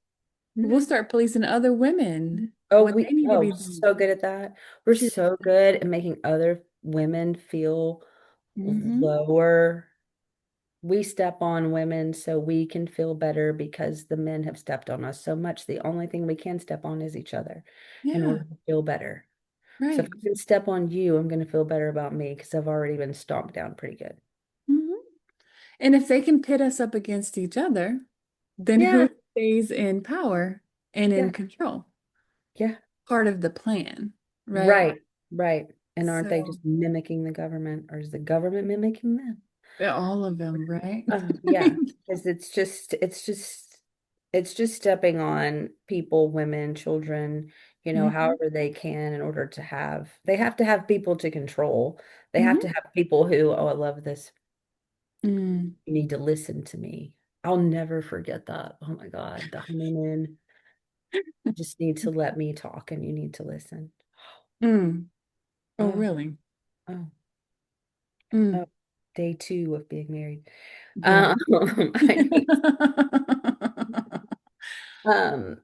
We'll Mhm. start policing other women, Oh, what they need to be doing. so good at that. We're so good at making other women feel Mm-hmm. lower. We step on women so we can feel better because the men have stepped on us so much. The only thing we can step on is each other in Yeah, order to feel better. So if right. I can step on you, I'm going to feel better about me because I've already been stomped down pretty good. Hmm. And if they can pit us up against each other, then Yeah, who stays in power and in yeah, control? yeah. Part of the plan, right? Right, right. And aren't they So just mimicking the government, or is the government mimicking them? all of them, right? Yeah, because it's just stepping on people, women, children, Hmm. however they can in order to they have to have people to control. They have to Hmm. have people who, oh, I love this. Mm. You need to listen to me. I'll never forget that. Oh my God, the honeymoon. You just need to let me talk and you need to listen. Mm. Oh, Oh, really? oh, Mm. oh. Day two of being married. Yeah. I need, um,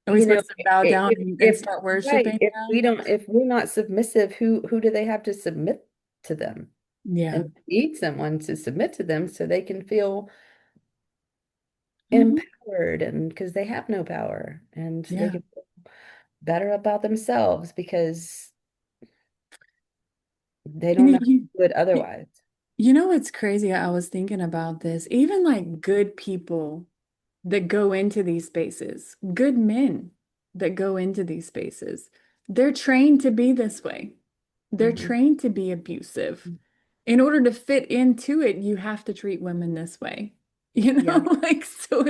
Are we supposed to bow down if and if start right, worshiping if now? if we're not submissive, who do they have to submit to them? Yeah. And need someone to submit to them so they can feel Hmm. empowered, and because they have no power, and so they Yeah. can feel better about themselves because they You don't know, know how to do it you, otherwise. you know what's crazy? I was thinking about this. Even like good people that go into these spaces, good men that go into these spaces, they're trained to be this way. They're Hmm. trained to be abusive. In order to fit into it, you have to treat women this way. Yeah. Like, so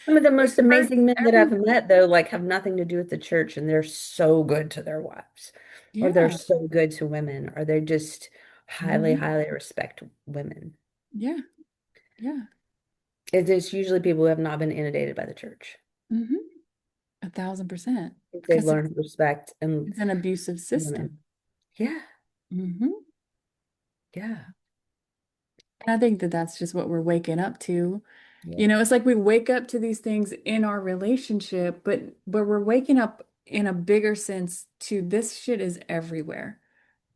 Some of the it most hurts amazing men that I've everyone. met, though, like have nothing to do with the church, and they're so good to their wives, or they're Yeah. so good to women, or they just highly, Mhm. highly respect women. Yeah. Yeah. It's usually people who have not been inundated by the church. 1,000%. They've Because learned to respect and it's an abusive system. women. Yeah, Hmm. yeah, And I think that that's just what we're waking up to. yeah. It's like we wake up to these things in our relationship, but we're waking up in a bigger sense to this shit is everywhere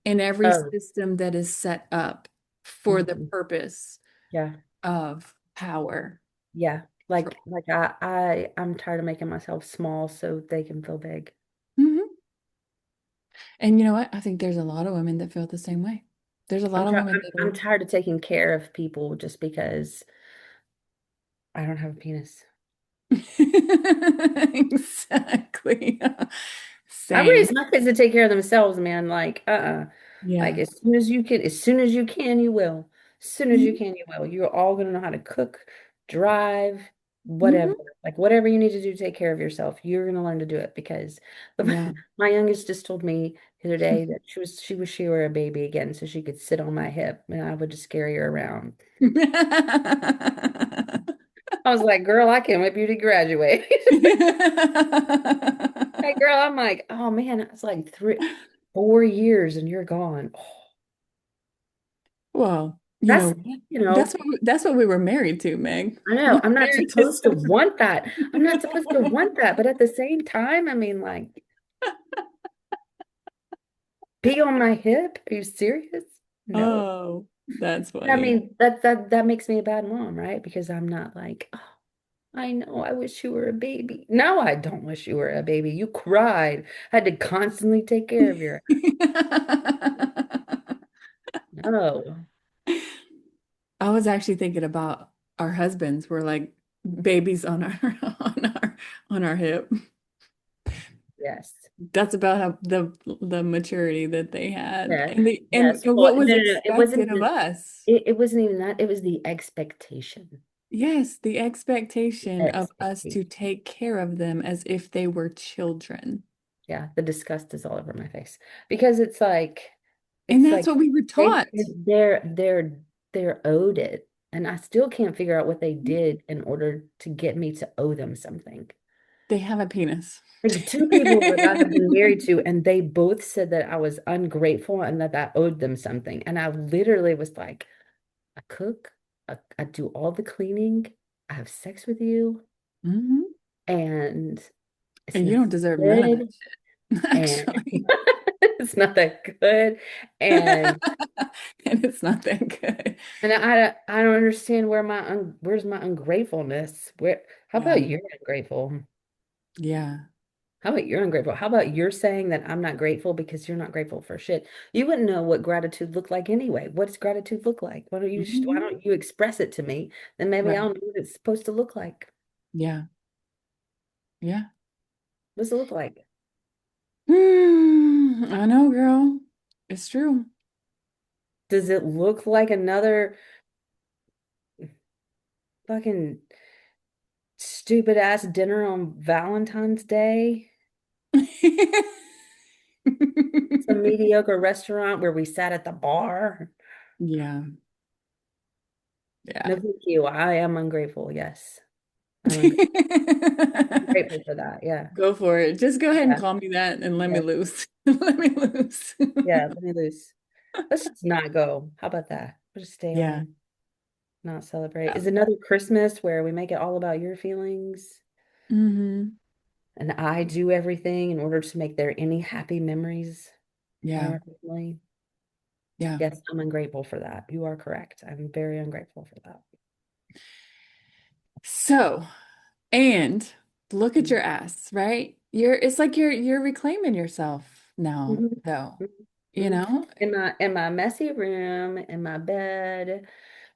in every Oh, system that is set up for the mhm. purpose Yeah, of power. yeah. Control. Like I'm tired of making myself small so they can feel big. Hmm. And you know what? I think there's a lot of women that feel the same way. There's a lot of women that I'm are tired of taking care of people just because I don't have a penis. exactly. I Same. raised my kids to take care of themselves, man. Like, like Yeah. as soon as you can, you will. As soon as you Hmm. can, you will. You're all gonna know how to cook, drive, whatever. Hmm. Like whatever you need to do to take care of yourself, you're gonna learn to do it because Yeah. my youngest just told me the other day that she wished she were a baby again so she could sit on my hip and I would just carry her around. I was like, girl, I can't wait for you to graduate. Hey girl, I'm like, oh man, it's like 4 years and you're gone. Oh, Well, that's, you know, that's what we were married to, Meg. I We know were I'm not married to supposed to something. want that. I'm not supposed to want that. But at the same time, I mean, like, be on my hip? Are you serious? No. Oh, that's I funny. mean, that makes me a bad mom, right? Because I'm not like, oh, I know, I wish you were a baby. No, I don't wish you were a baby. You cried. I had to constantly take care of your. No. I was actually thinking about our husbands were like babies on our on our hip. Yes. That's about how the maturity that they had Yeah. and the and Yes. Well, what was no, no, no. It wasn't expected of even us. it wasn't even that. It was the expectation. Yes, the expectation of us to Expectation. take care of them as if they were children. Yeah, the disgust is all over my face because And it's that's like what we were they taught. they're owed it, and I still can't figure out what they did in order to get me to owe them something. They have a penis. Like two people that I have been married to, and they both said that I was ungrateful and that I owed them something, and I literally was like, I cook. I do all the cleaning. I have sex with you, Hmm. and it's And you not don't deserve none of that good. shit, And actually. it's not that good. And And it's not that good. I don't understand where's my ungratefulness? How Yeah. about you're ungrateful? Yeah. How about you're ungrateful? How about you're saying that I'm not grateful because you're not grateful for shit? You wouldn't know what gratitude looked like anyway. What does gratitude look like? Why Hmm. don't you express it to me? Then maybe Right. I'll know what it's supposed to look like. Yeah. Yeah. What's it look like? I know, girl. It's true. Does it look like another fucking stupid ass dinner on Valentine's Day? Some mediocre restaurant where we sat at the bar? Yeah. Yeah. No, thank you. I am ungrateful. Yes. I'm grateful for that. Yeah. Go for it. Just go ahead and Yeah. call me that and let me Yeah. loose. Let me loose. Yeah. Let me loose. Let's just not go. How about that? We'll just stay Yeah. home, not celebrate. Yeah. Is another Christmas where we make it all about your feelings Hmm. and I do everything in order to make there any happy memories from Yeah. our family? Yeah. Yes, I'm ungrateful for that. You are correct. I'm very ungrateful for that. So, and look at your ass, right? It's like you're reclaiming yourself now, Mhm. though. Mhm. You Mhm. know? In my messy room, in my bed,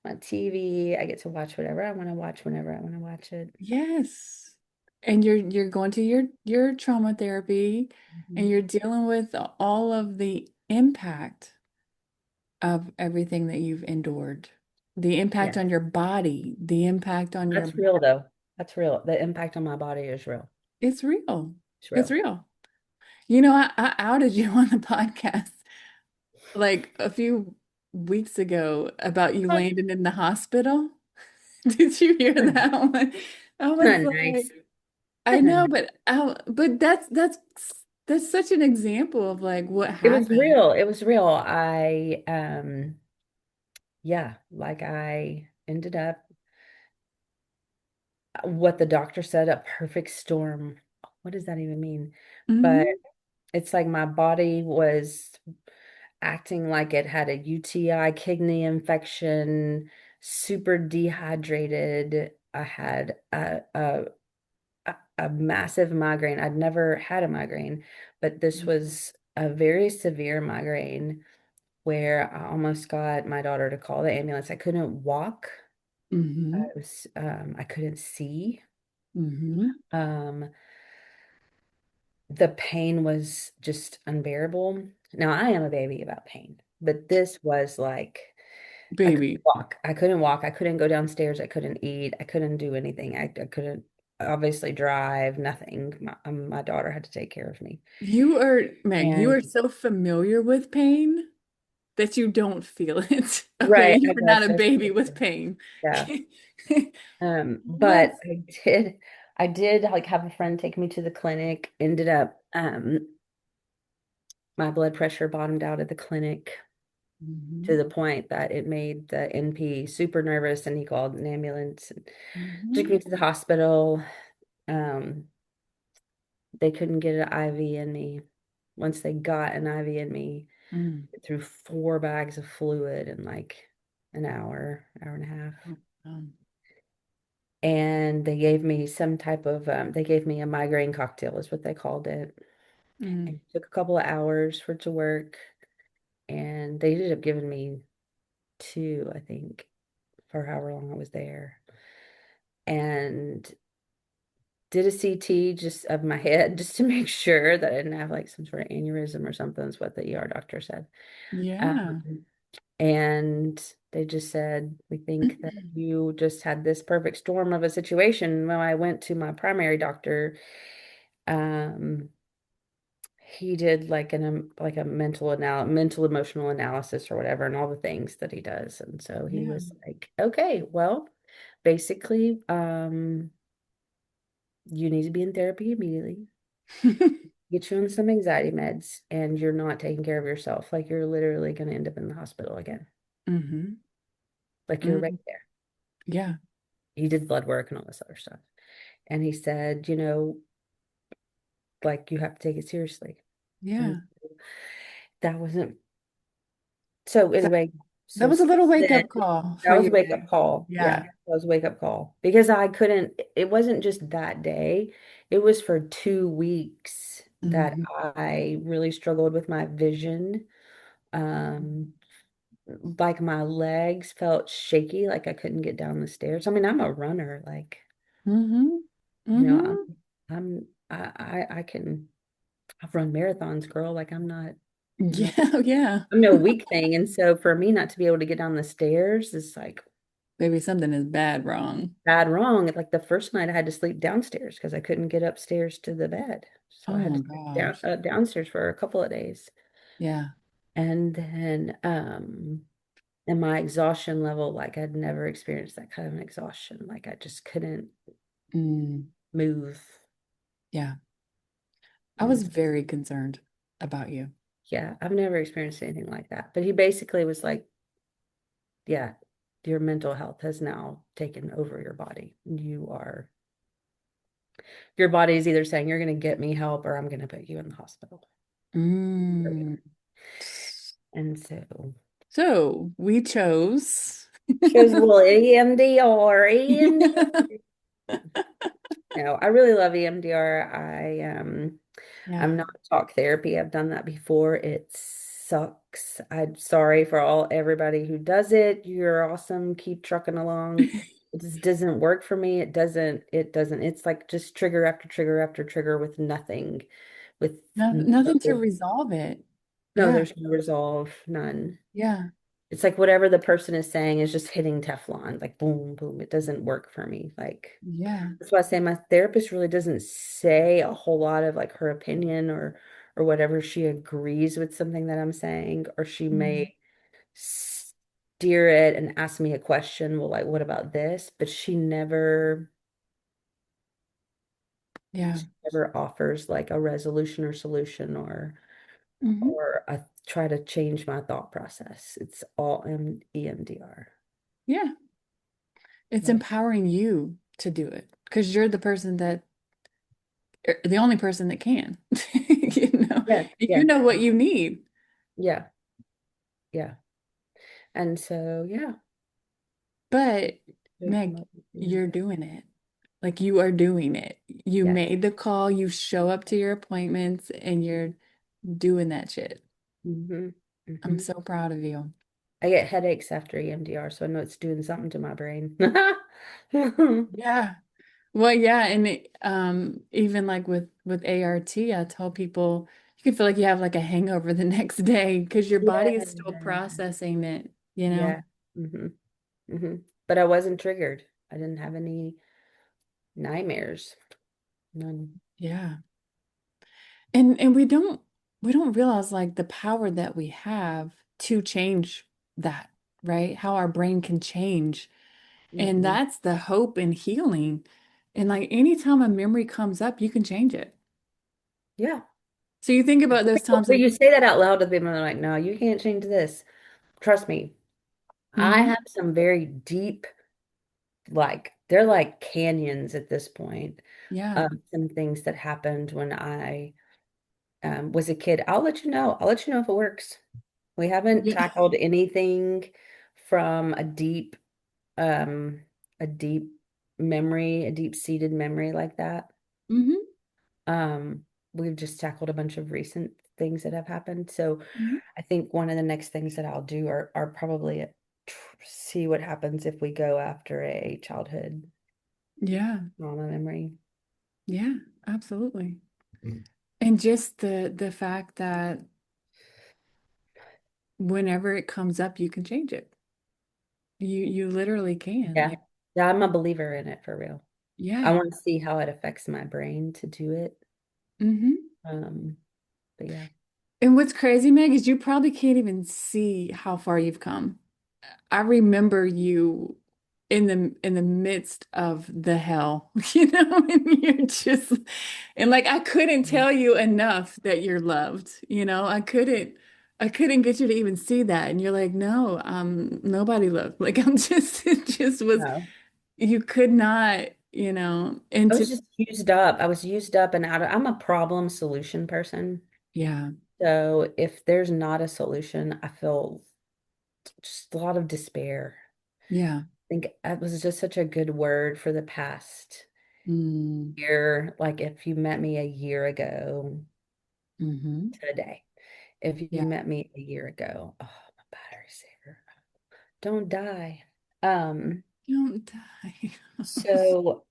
my TV, I get to watch whatever I want to watch whenever I want to watch it. Yes. And you're going to your trauma therapy and Mhm. you're dealing with all of the impact of everything that you've endured. The impact Yeah, on your body, the impact on your that's real though. That's real. The impact on my body is real. it's real. It's It's real. real. You know, I outed you on the podcast like a few weeks ago about you landing in the hospital. Did you hear that one? I was Nice. like, I know, but that's such an example of like what It was happened. real. It was real. Yeah, like I ended up what the doctor said, a perfect storm. What does that even mean? But Hmm. it's like my body was acting like it had a UTI, kidney infection, super dehydrated. I had a massive migraine. I'd never had a migraine, but this was a very severe migraine where I almost got my daughter to call the ambulance. I couldn't walk. Hmm. I couldn't see. Hmm. Um, the pain was just unbearable. Now I am a baby about pain, but this was like I couldn't Baby, walk. I couldn't walk. I couldn't go downstairs. I couldn't eat. I couldn't do anything. I couldn't obviously drive, nothing. My daughter had to take care of me. You And are so familiar with pain that you don't feel it. Okay, right, I you're not guess a that's baby with pain. yeah. But That's I did like have a friend take me to the clinic, ended up my blood pressure bottomed out at the clinic to hmm. the point that it made the NP super nervous and he called an ambulance and took Hmm. me to the hospital. Um, they couldn't get an IV in me. Once they got an IV in me, Mm. it threw 4 bags of fluid in like an hour and a half. Oh, And they gave me some type of they gave me a migraine cocktail is what they called it. And mm. it took a couple of hours for it to work. And they ended up giving me two, I think, for however long I was there. And did a CT just of my head just to make sure that I didn't have like some sort of aneurysm or something, is what the ER doctor said. Yeah. Um, and they just said, we think that you just had this perfect storm of a situation. When I went to my primary doctor, um, he did like like a mental emotional analysis or whatever, and all the things that he does. And so he Yeah. was like, okay, well, basically, you need to be in therapy immediately. Get you on some anxiety meds, and you're not taking care of yourself. Like you're literally going to end up in the hospital again. Hmm. Like you're right Hmm. there. Yeah. He did blood work and all this other stuff. And he said, like you have to take it seriously. And Yeah. that wasn't so That, anyway, that so was a little since wake then up call that for was a you, wake up Meg. call. Yeah, Yeah. that was a wake up call because I couldn't, it wasn't just that day. It was for 2 weeks that Hmm. I really struggled with my vision. Um, like my legs felt shaky, like I couldn't get down the stairs. I mean, I'm a runner, like, Hmm. you know, Hmm. I can, I've run marathons, girl. Like I'm not, Yeah. Yeah. I'm no weak thing. And so for me not to be able to get down the stairs is like Maybe something is bad wrong. bad wrong. Like the first night I had to sleep downstairs because I couldn't get upstairs to the bed. So I Oh had my to sleep down gosh. downstairs for a couple of days. Yeah. And then and my exhaustion level, like I'd never experienced that kind of exhaustion. Like I just couldn't Mm, move. yeah. I was And very concerned about you. yeah, I've never experienced anything like that. But he basically was like, yeah, your mental health has now taken over your body. Your body is either saying you're going to get me help or I'm going to put you in the hospital. Mm. And so So we chose. chose a little EMDR, EMDR. No, I really love EMDR. I'm Yeah. not talk therapy. I've done that before. It sucks. I'm sorry for everybody who does it. You're awesome. Keep trucking along. It just doesn't work for me. It doesn't. It's like just trigger after trigger after trigger with nothing. With No, nothing to no, resolve it. no, Yeah. there's no resolve, none. Yeah. It's like whatever the person is saying is just hitting Teflon, like boom, boom. It doesn't work for me. Like Yeah. that's why I say my therapist really doesn't say a whole lot of like her opinion or whatever. She agrees with something that I'm saying, or she Mhm. may steer it and ask me a question. Well, like, what about this? But Yeah. she never offers like a resolution or solution Hmm. or I try to change my thought process. It's all EMDR. Yeah. It's But empowering you to do it because you're the person that, the only person that can. You know, yes, you yes, know what you need, yeah, yeah. And so, yeah, but there's Meg, my you're EMDR. doing it. Like you are doing it. You Yes. made the call, you show up to your appointments, and you're doing that shit. Hmm. I'm Hmm. so proud of you. I get headaches after EMDR, so I know it's doing something to my brain. Yeah. Well, yeah, and even like with ART, I tell people you can feel like you have like a hangover the next day because your body is still Yeah. processing it, you know? Yeah. Hmm. Hmm. But I wasn't triggered. I didn't have any nightmares. None. Yeah. And we don't realize like the power that we have to change that, right? How our brain can change. And Hmm. that's the hope and healing. And like anytime a memory comes up, you can change it. Yeah. So you think about those times But like, you say that out loud to them, and they're like, no, you can't change this. Trust me. I hmm have some very deep, like, they're like canyons at this point yeah, of some things that happened when I was a kid. I'll let you know. I'll let you know if it works. We haven't yeah, tackled anything from um, a deep memory, a deep-seated memory like that. hmm We've just tackled a bunch of recent things that have happened. So hmm I think one of the next things that I'll do are probably see what happens if we go after a childhood yeah, trauma memory. yeah, absolutely. And just the fact that whenever it comes up, you can change it. You literally can. Yeah. Like, Yeah, I'm a believer in it for real. I yeah. want to see how it affects my brain to do it. hmm Um, but yeah. And what's crazy, Meg, is you probably can't even see how far you've come. I remember you in the midst of the hell, and you're just and like I couldn't tell you enough that you're loved. I couldn't. I couldn't get you to even see that. And you're like, no, nobody looked. Like I'm just, it just was, No. you could not, and I to, was just used up. I was used up and out of, I'm a problem solution person. yeah, So if there's not a solution, I feel just a lot of despair. yeah. I think it was just such a good word for the past Mm, year. Like if you met me a year ago hmm. today, if you Yeah. met me a year ago, oh, my battery's here. Don't die. Um, Don't die. so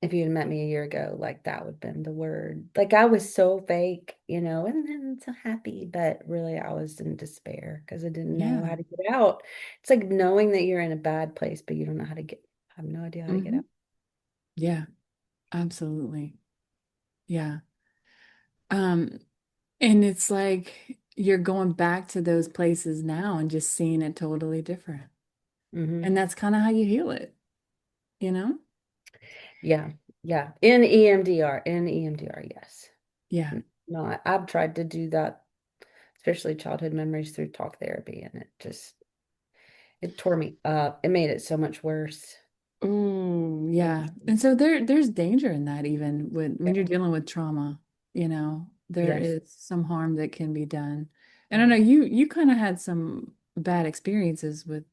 if you had met me a year ago, like that would have been the word. Like I was so fake, and then so happy, but really I was in despair because I didn't know Yeah. how to get out. It's like knowing that you're in a bad place, but you don't know how to get, I have no idea how to get Hmm. out. Yeah, absolutely. Yeah. Um, and it's like you're going back to those places now and just seeing it totally different. Hmm. And that's kind of how you heal it, you know? Yeah, yeah. In EMDR, yes. Yeah. No, I've tried to do that, especially childhood memories through talk therapy, and it tore me up. It made it so much worse. Oh, So yeah. much worse. And so there's danger in that even when you're dealing with trauma, there Yes. is some harm that can be done. And I know Yeah. you kind of had some bad experiences with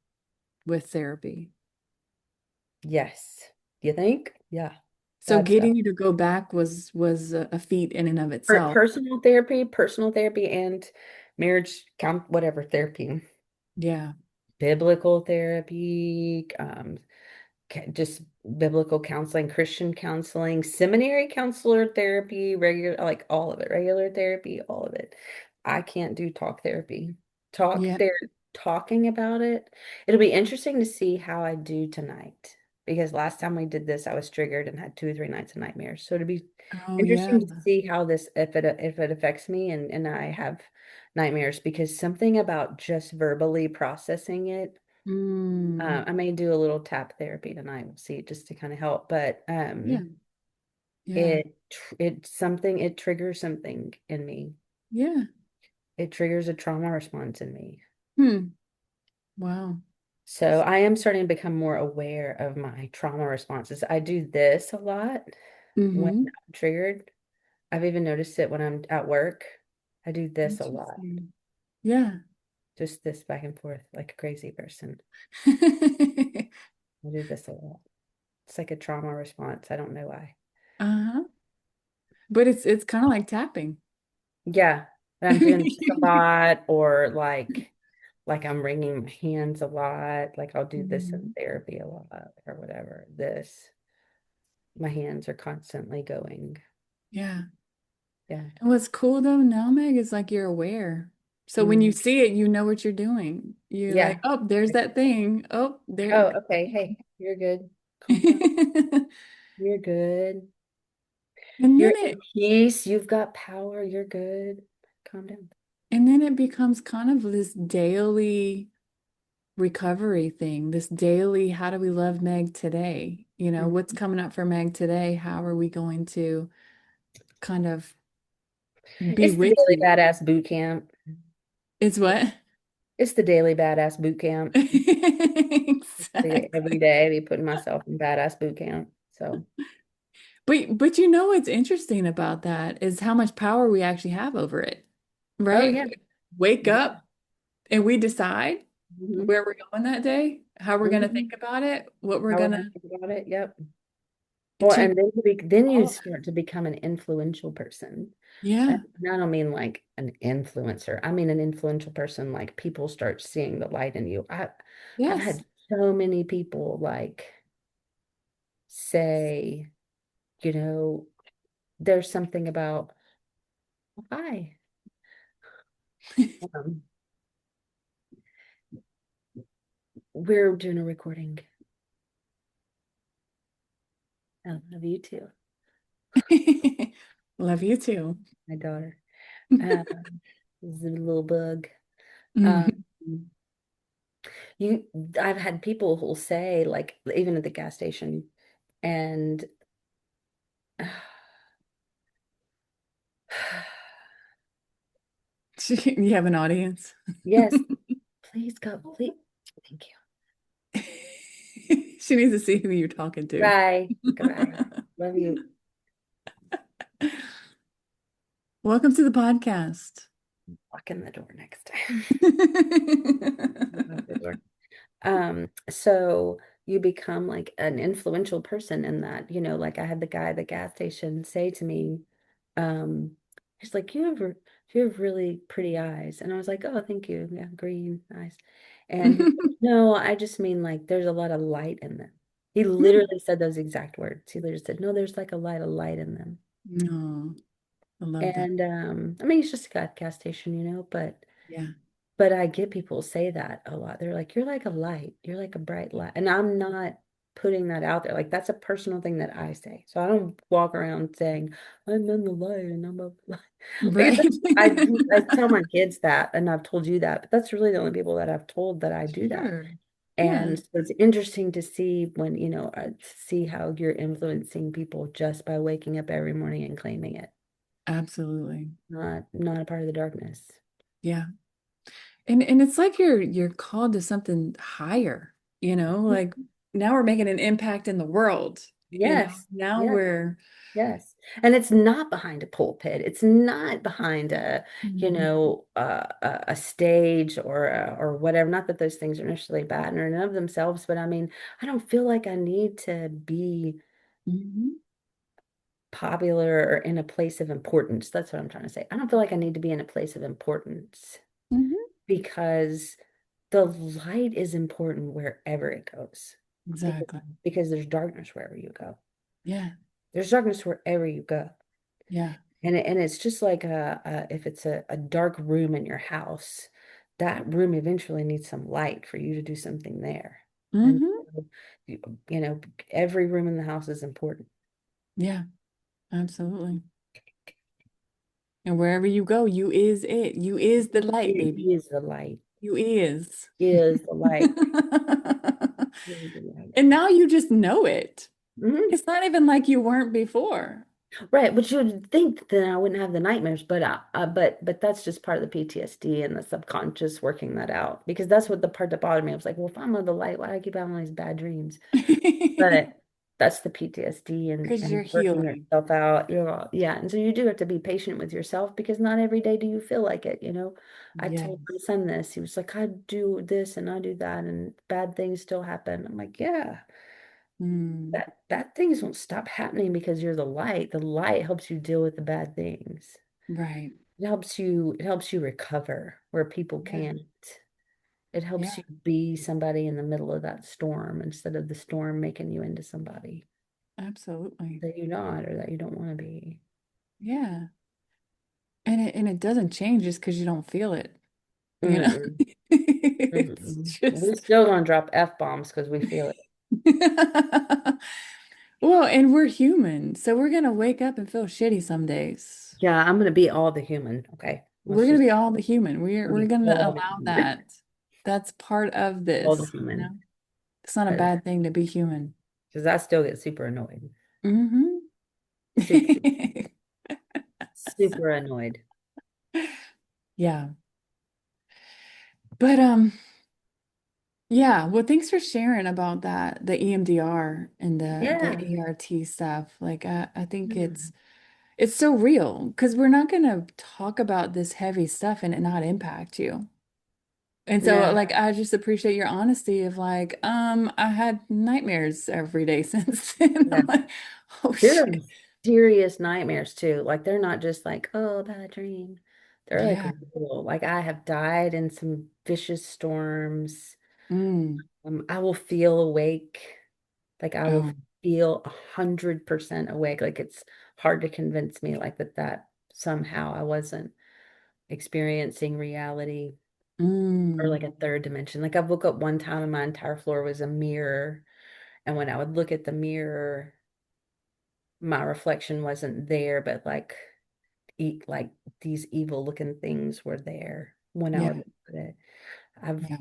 therapy. Yes. You think? Yeah. So Bad stuff. getting you to go back was a feat in and of itself. Personal therapy and marriage count, whatever therapy, Yeah. biblical therapy, just biblical counseling, Christian counseling, seminary counselor therapy, regular, like all of it, regular therapy, all of it. I can't do talk therapy. Talk Yeah. there, talking about it. It'll be interesting to see how I do tonight because last time we did this, I was triggered and had 2 or 3 nights of nightmares. So it'll be Oh, yeah. interesting to see how this, if it affects me and I have nightmares because something about just verbally processing it Mm. I may do a little tap therapy tonight. We'll see, just to kind of help. But Yeah. Yeah. it triggers something in me. Yeah. It triggers a trauma response in me. Hmm. Wow. So I am starting to become more aware of my trauma responses. I do this a lot when Mm-hmm. I'm triggered. I've even noticed it when I'm at work. I do this a lot. Interesting. Yeah. Just this back and forth like a crazy person. I do this a lot. It's like a trauma response. I don't know why. Uh-huh. But it's kind of like tapping. Yeah, and I'm doing this a lot, or like I'm wringing my hands a lot. Like I'll do this in Mhm. therapy a lot, or whatever. My hands are constantly going. Yeah. Yeah. And what's cool though now, Meg, is like you're aware. So when you Mm. see it, you know what you're doing. You're like, Yeah. oh, there's that thing. Oh, there. Oh, okay. Hey, you're good. Calm down. You're good. And You're then in it peace. You've got power. You're good. Calm down. and then it becomes kind of this daily recovery thing, this daily, how do we love Meg today? What's Mhm. coming up for Meg today? How are we going to kind of be It's the with daily you? badass boot camp. It's what? It's the daily badass boot camp. Every Exactly. day, I be putting myself in badass boot camp. So. But you know what's interesting about that is how much power we actually have over it, Oh right? yeah. Wake Yeah. up and we decide Hmm. where we're going that day, how we're going to Hmm. think about it, what we're How we're going gonna to think about it. Yep. it Well, change and then you all. start to become an influential person. Yeah. And I don't mean like an influencer. I mean an influential person, like people start seeing the light in you. I've Yes. had so many people like say, you know, there's something about, hi, um, we're doing a recording. I love you too, Love you too. my daughter. Um, this is a little bug. Um, Mhm. you, I've had people who'll say, like, even at the gas station, and You have an audience. Yes, please go, please. Thank you. She needs to see who you're talking to. Bye. Goodbye. Love you. Welcome to the podcast. Walk in the door next time. Walk the door. So you become like an influential person in that, like I had the guy at the gas station say to me, um, he's like, you have really pretty eyes. And I was like, oh, thank you. Yeah, green eyes. And he's like, no, I just mean like there's a lot of light in them. He literally said those exact words. He literally said, no, there's like a lot of light in them. No, I love that. And I mean, it's just a gas station, but Yeah. but I get people say that a lot. They're like, you're like a light. You're like a bright light. And I'm not putting that out there. Like that's a personal thing that I say. So I don't walk around saying, I'm in the light and I'm a light. Like Right. I tell my kids that, and I've told you that, but that's really the only people that I've told that I do that. Sure. Yeah, And so it's interesting to see when, see how you're influencing people just by waking up every morning and claiming it, absolutely. not a part of the darkness. Yeah. And it's like you're called to something higher, like now we're making an impact in the world, Yes. now Yes. we're Yes. And it's not behind a pulpit. It's not behind Mhm. a stage or whatever. Not that those things are necessarily bad in and of themselves, but I mean, I don't feel like I need to be Mhm. popular or in a place of importance. That's what I'm trying to say. I don't feel like I need to be in a place of importance Mhm. because the light is important wherever it goes. Because Exactly. because there's darkness wherever you go. Yeah. There's darkness wherever you go. Yeah. And it's just like if it's a dark room in your house, that room eventually needs some light for you to do something there. And Hmm. so, you, you know, every room in the house is important. Yeah, absolutely. And wherever you go, you is it. You is the light, It baby. is the light. You is. It is the light. It is the light. And now you just know it. Mhm. It's not even like you weren't before. Right, but you would think that I wouldn't have the nightmares, but that's just part of the PTSD and the subconscious working that out because that's what the part that bothered me. I was like, well, if I'm on the light, why do I keep having all these bad dreams? But that's the PTSD Because you're and working healing. yourself out. Yeah. And so you do have to be patient with yourself because not every day do you feel like it. I told my Yes. son this. He was like, I do this and I do that, and bad things still happen. I'm like, yeah, Mm, that bad things won't stop happening because you're the light. The light helps you deal with the bad things. right. It helps you recover where people Yeah. can't. It helps Yeah. you be somebody in the middle of that storm instead of the storm making you into somebody Absolutely. that you're not or that you don't want to be. Yeah. And it doesn't change just because you don't feel it, you know? Mm-mm, It's mm-mm. We're just still gonna drop F-bombs because we feel it. well, and we're human, so we're gonna wake up and feel shitty some days. Yeah, I'm gonna be all the human. Okay, We're let's gonna just be all the human. We're be gonna all the allow human. that. That's part of All the this, human. It's not a bad thing to be human. Because I still get super annoyed. Hmm. Super, super annoyed. Yeah. But yeah, well, thanks for sharing about that, the EMDR and the Yeah. ART stuff. Like I think Yeah. it's so real because we're not gonna talk about this heavy stuff and it not impact you. And so Yeah. like I just appreciate your honesty of like, I had nightmares every day since then. Yeah. I'm like, oh They're shit. serious nightmares too. Like they're not just like, oh, bad dream. They're like Yeah. real. Like I have died in some vicious storms. Mm. I will feel awake. Like I will Oh. feel 100% awake. Like it's hard to convince me like that somehow I wasn't experiencing reality or Mm. like a third dimension. Like I woke up one time and my entire floor was a mirror. And when I would look at the mirror, my reflection wasn't there, but like these evil looking things were there when I would Yeah. look at it. I've Yeah.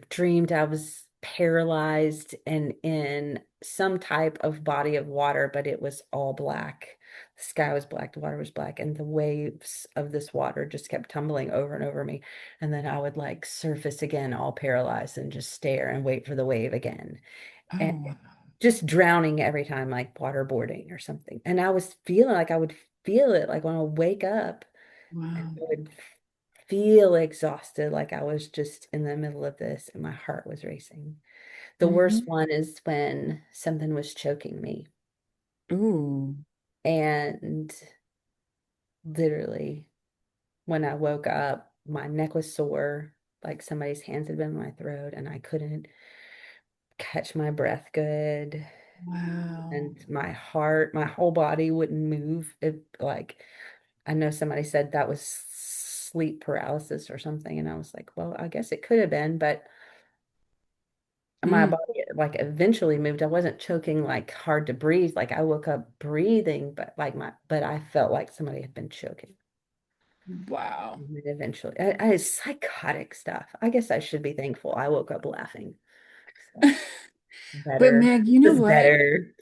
dreamed I was paralyzed and in some type of body of water, but it was all black. The sky was black, the water was black, and the waves of this water just kept tumbling over and over me. And then I would like surface again, all paralyzed, and just stare and wait for the wave again. And Oh, wow. just drowning every time, like waterboarding or something. And I was feeling like I would feel it, like when I would wake up and Wow. I would feel exhausted, like I was just in the middle of this and my heart was racing. The worst Hmm. one is when something was choking me. Ooh. And literally, when I woke up, my neck was sore, like somebody's hands had been in my throat, and I couldn't catch my breath good. Wow. And my heart, my whole body wouldn't move. It like I know somebody said that was sleep paralysis or something, and I was like, well, I guess it could have been, but my Mm. body like eventually moved. I wasn't choking like hard to breathe. Like I woke up breathing, but I felt like somebody had been choking. Wow. And then eventually, I psychotic stuff. I guess I should be thankful. I woke up laughing. So But better. Meg, you know This is what? better.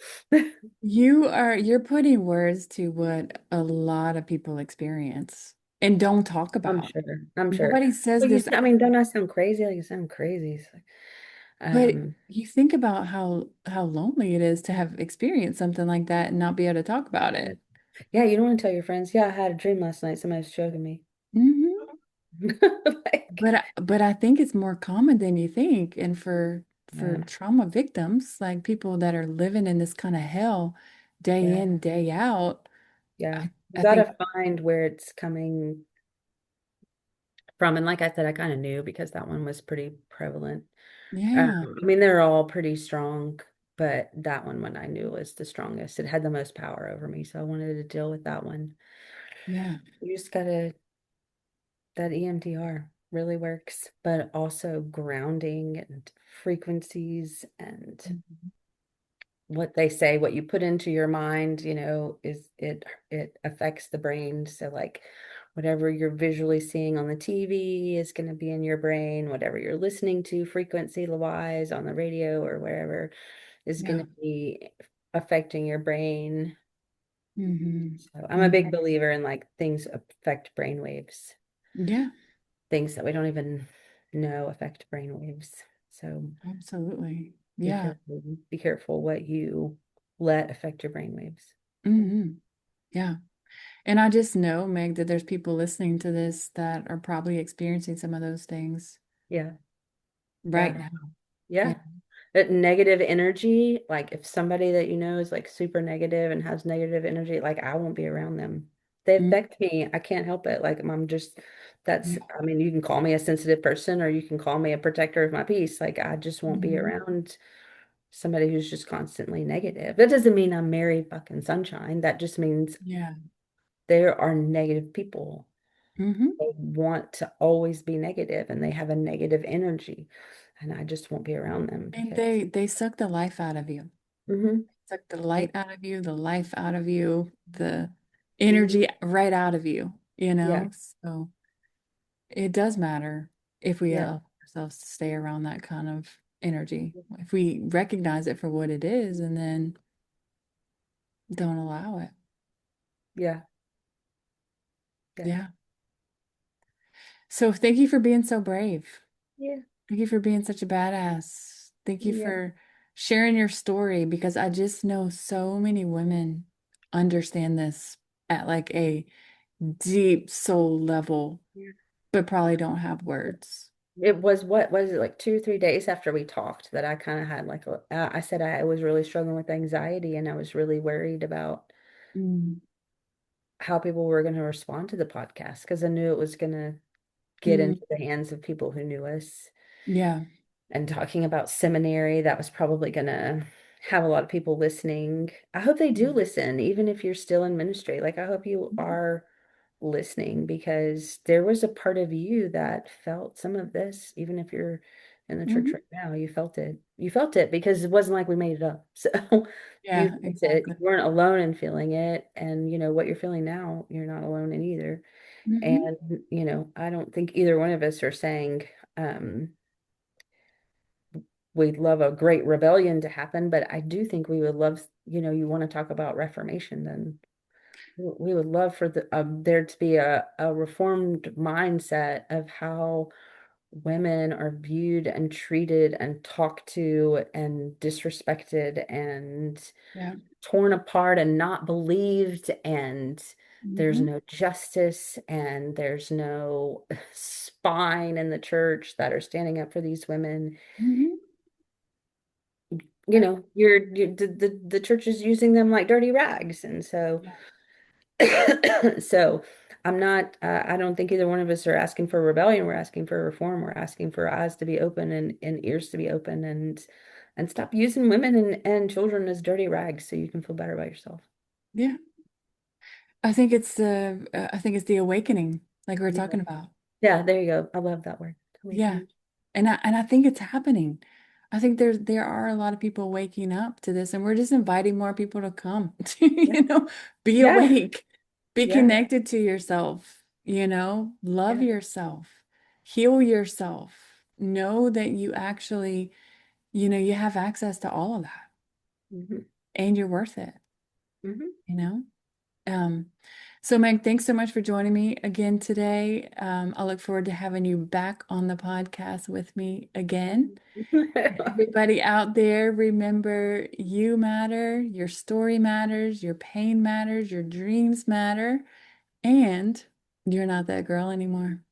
You're putting words to what a lot of people experience and don't talk I'm about. sure. I'm sure. Nobody says Well, this, I mean, don't I sound crazy? Like you sound crazy. It's like, but um, you think about how lonely it is to have experienced something like that and not be able to talk about it. yeah, you don't want to tell your friends. Yeah, I had a dream last night. Somebody was choking me. Hmm. Like, But I think it's more common than you think. And for yeah, trauma victims, like people that are living in this kind of hell day yeah, in, day out, yeah. You I got think, to find where it's coming from. And like I said, I kind of knew because that one was pretty prevalent. yeah, I mean, they're all pretty strong, but that one I knew was the strongest. It had the most power over me, so I wanted to deal with that one. yeah. You just gotta, that EMDR really works, but also grounding and frequencies and Mhm. what they say, what you put into your mind, is it affects the brain. So like whatever you're visually seeing on the TV is going to be in your brain, whatever you're listening to frequency wise on the radio or wherever is going Yeah. to be affecting your brain. Hmm. So I'm a Hmm. big believer in like things affect brain waves, Yeah, things that we don't even know affect brain waves. So absolutely. be Yeah. careful. Be careful what you let affect your brain waves. Hmm. Yeah. And I just know, Meg, that there's people listening to this that are probably experiencing some of those things Yeah. right Yeah. now. Yeah. Yeah. That negative energy, like if somebody that you know is like super negative and has negative energy, like I won't be around them. They Mm. affect me. I can't help it. Like I'm just, Yeah. I mean, you can call me a sensitive person or you can call me a protector of my peace. Like I just won't be Mhm. around somebody who's just constantly negative. That doesn't mean I'm Mary fucking Sunshine. That just means Yeah. there are negative people. Hmm. They want to always be negative and they have a negative energy. And I just won't be around them And because, they suck the life out of you. hmm Suck the light out of you, the life out of you, the hmm energy right out of you, you yeah, know? So it does matter if we yeah, allow ourselves to stay around that kind of energy. If we recognize it for what it is and then don't allow it. yeah, yeah, Yeah. So thank you for being so brave. yeah, Thank you for being such a badass. Thank you yeah, for sharing your story because I just know so many women understand this at like a deep soul level, yeah. but probably don't have words. It was what was it like 2 or 3 days after we talked that I kind of had like I said I was really struggling with anxiety and I was really worried about Mm. how people were going to respond to the podcast because I knew it was going to get Mm. into the hands of people who knew us. Yeah. And talking about seminary, that was probably going to have a lot of people listening. I hope they do listen, even if you're still in ministry. Like, I hope you are listening because there was a part of you that felt some of this, even if you're in the church Mhm. right now, you felt it. You felt it because it wasn't like we made it up. So you Yeah, felt it. You exactly. weren't alone in feeling it. And, what you're feeling now, you're not alone in either. Hmm. And, I don't think either one of us are saying, we'd love a great rebellion to happen, but I do think we would love, you want to talk about reformation then. We would love for there to be a reformed mindset of how women are viewed and treated and talked to and disrespected and Yeah. torn apart and not believed, and there's Hmm. no justice and there's no spine in the church that are standing up for these women. Hmm. You know, the church is using them like dirty rags, and so Yeah. so I don't think either one of us are asking for rebellion. We're asking for reform. We're asking for eyes to be open and ears to be open, and stop using women and children as dirty rags so you can feel better about yourself. Yeah. I think it's the awakening, like we were Yeah. talking about. Yeah, there you go. I love that word. Yeah. Awakening. And I think it's happening. I think there are a lot of people waking up to this, and we're just inviting more people to come to, Yeah. be Yeah. awake, be Yeah. connected to yourself, love Yeah. yourself, heal yourself, know that you actually, you have access to all of that Hmm. and you're worth it, Hmm. you know? Um, so Meg, thanks so much for joining me again today. I look forward to having you back on the podcast with me again. Everybody out there, remember you matter, your story matters, your pain matters, your dreams matter, and you're not that girl anymore.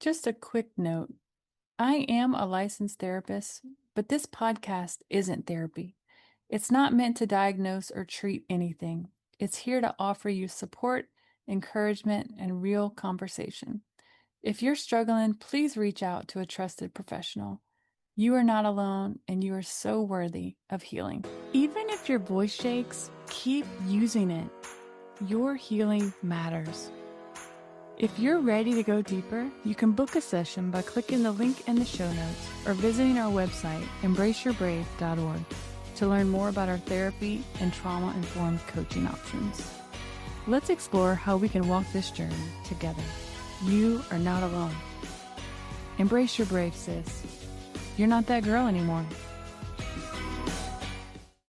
Just a quick note. I am a licensed therapist, but this podcast isn't therapy. It's not meant to diagnose or treat anything. It's here to offer you support, encouragement, and real conversation. If you're struggling, please reach out to a trusted professional. You are not alone, and you are so worthy of healing. Even if your voice shakes, keep using it. Your healing matters. If you're ready to go deeper, you can book a session by clicking the link in the show notes or visiting our website, embraceyourbrave.org, to learn more about our therapy and trauma-informed coaching options. Let's explore how we can walk this journey together. You are not alone. Embrace your brave, sis. You're not that girl anymore.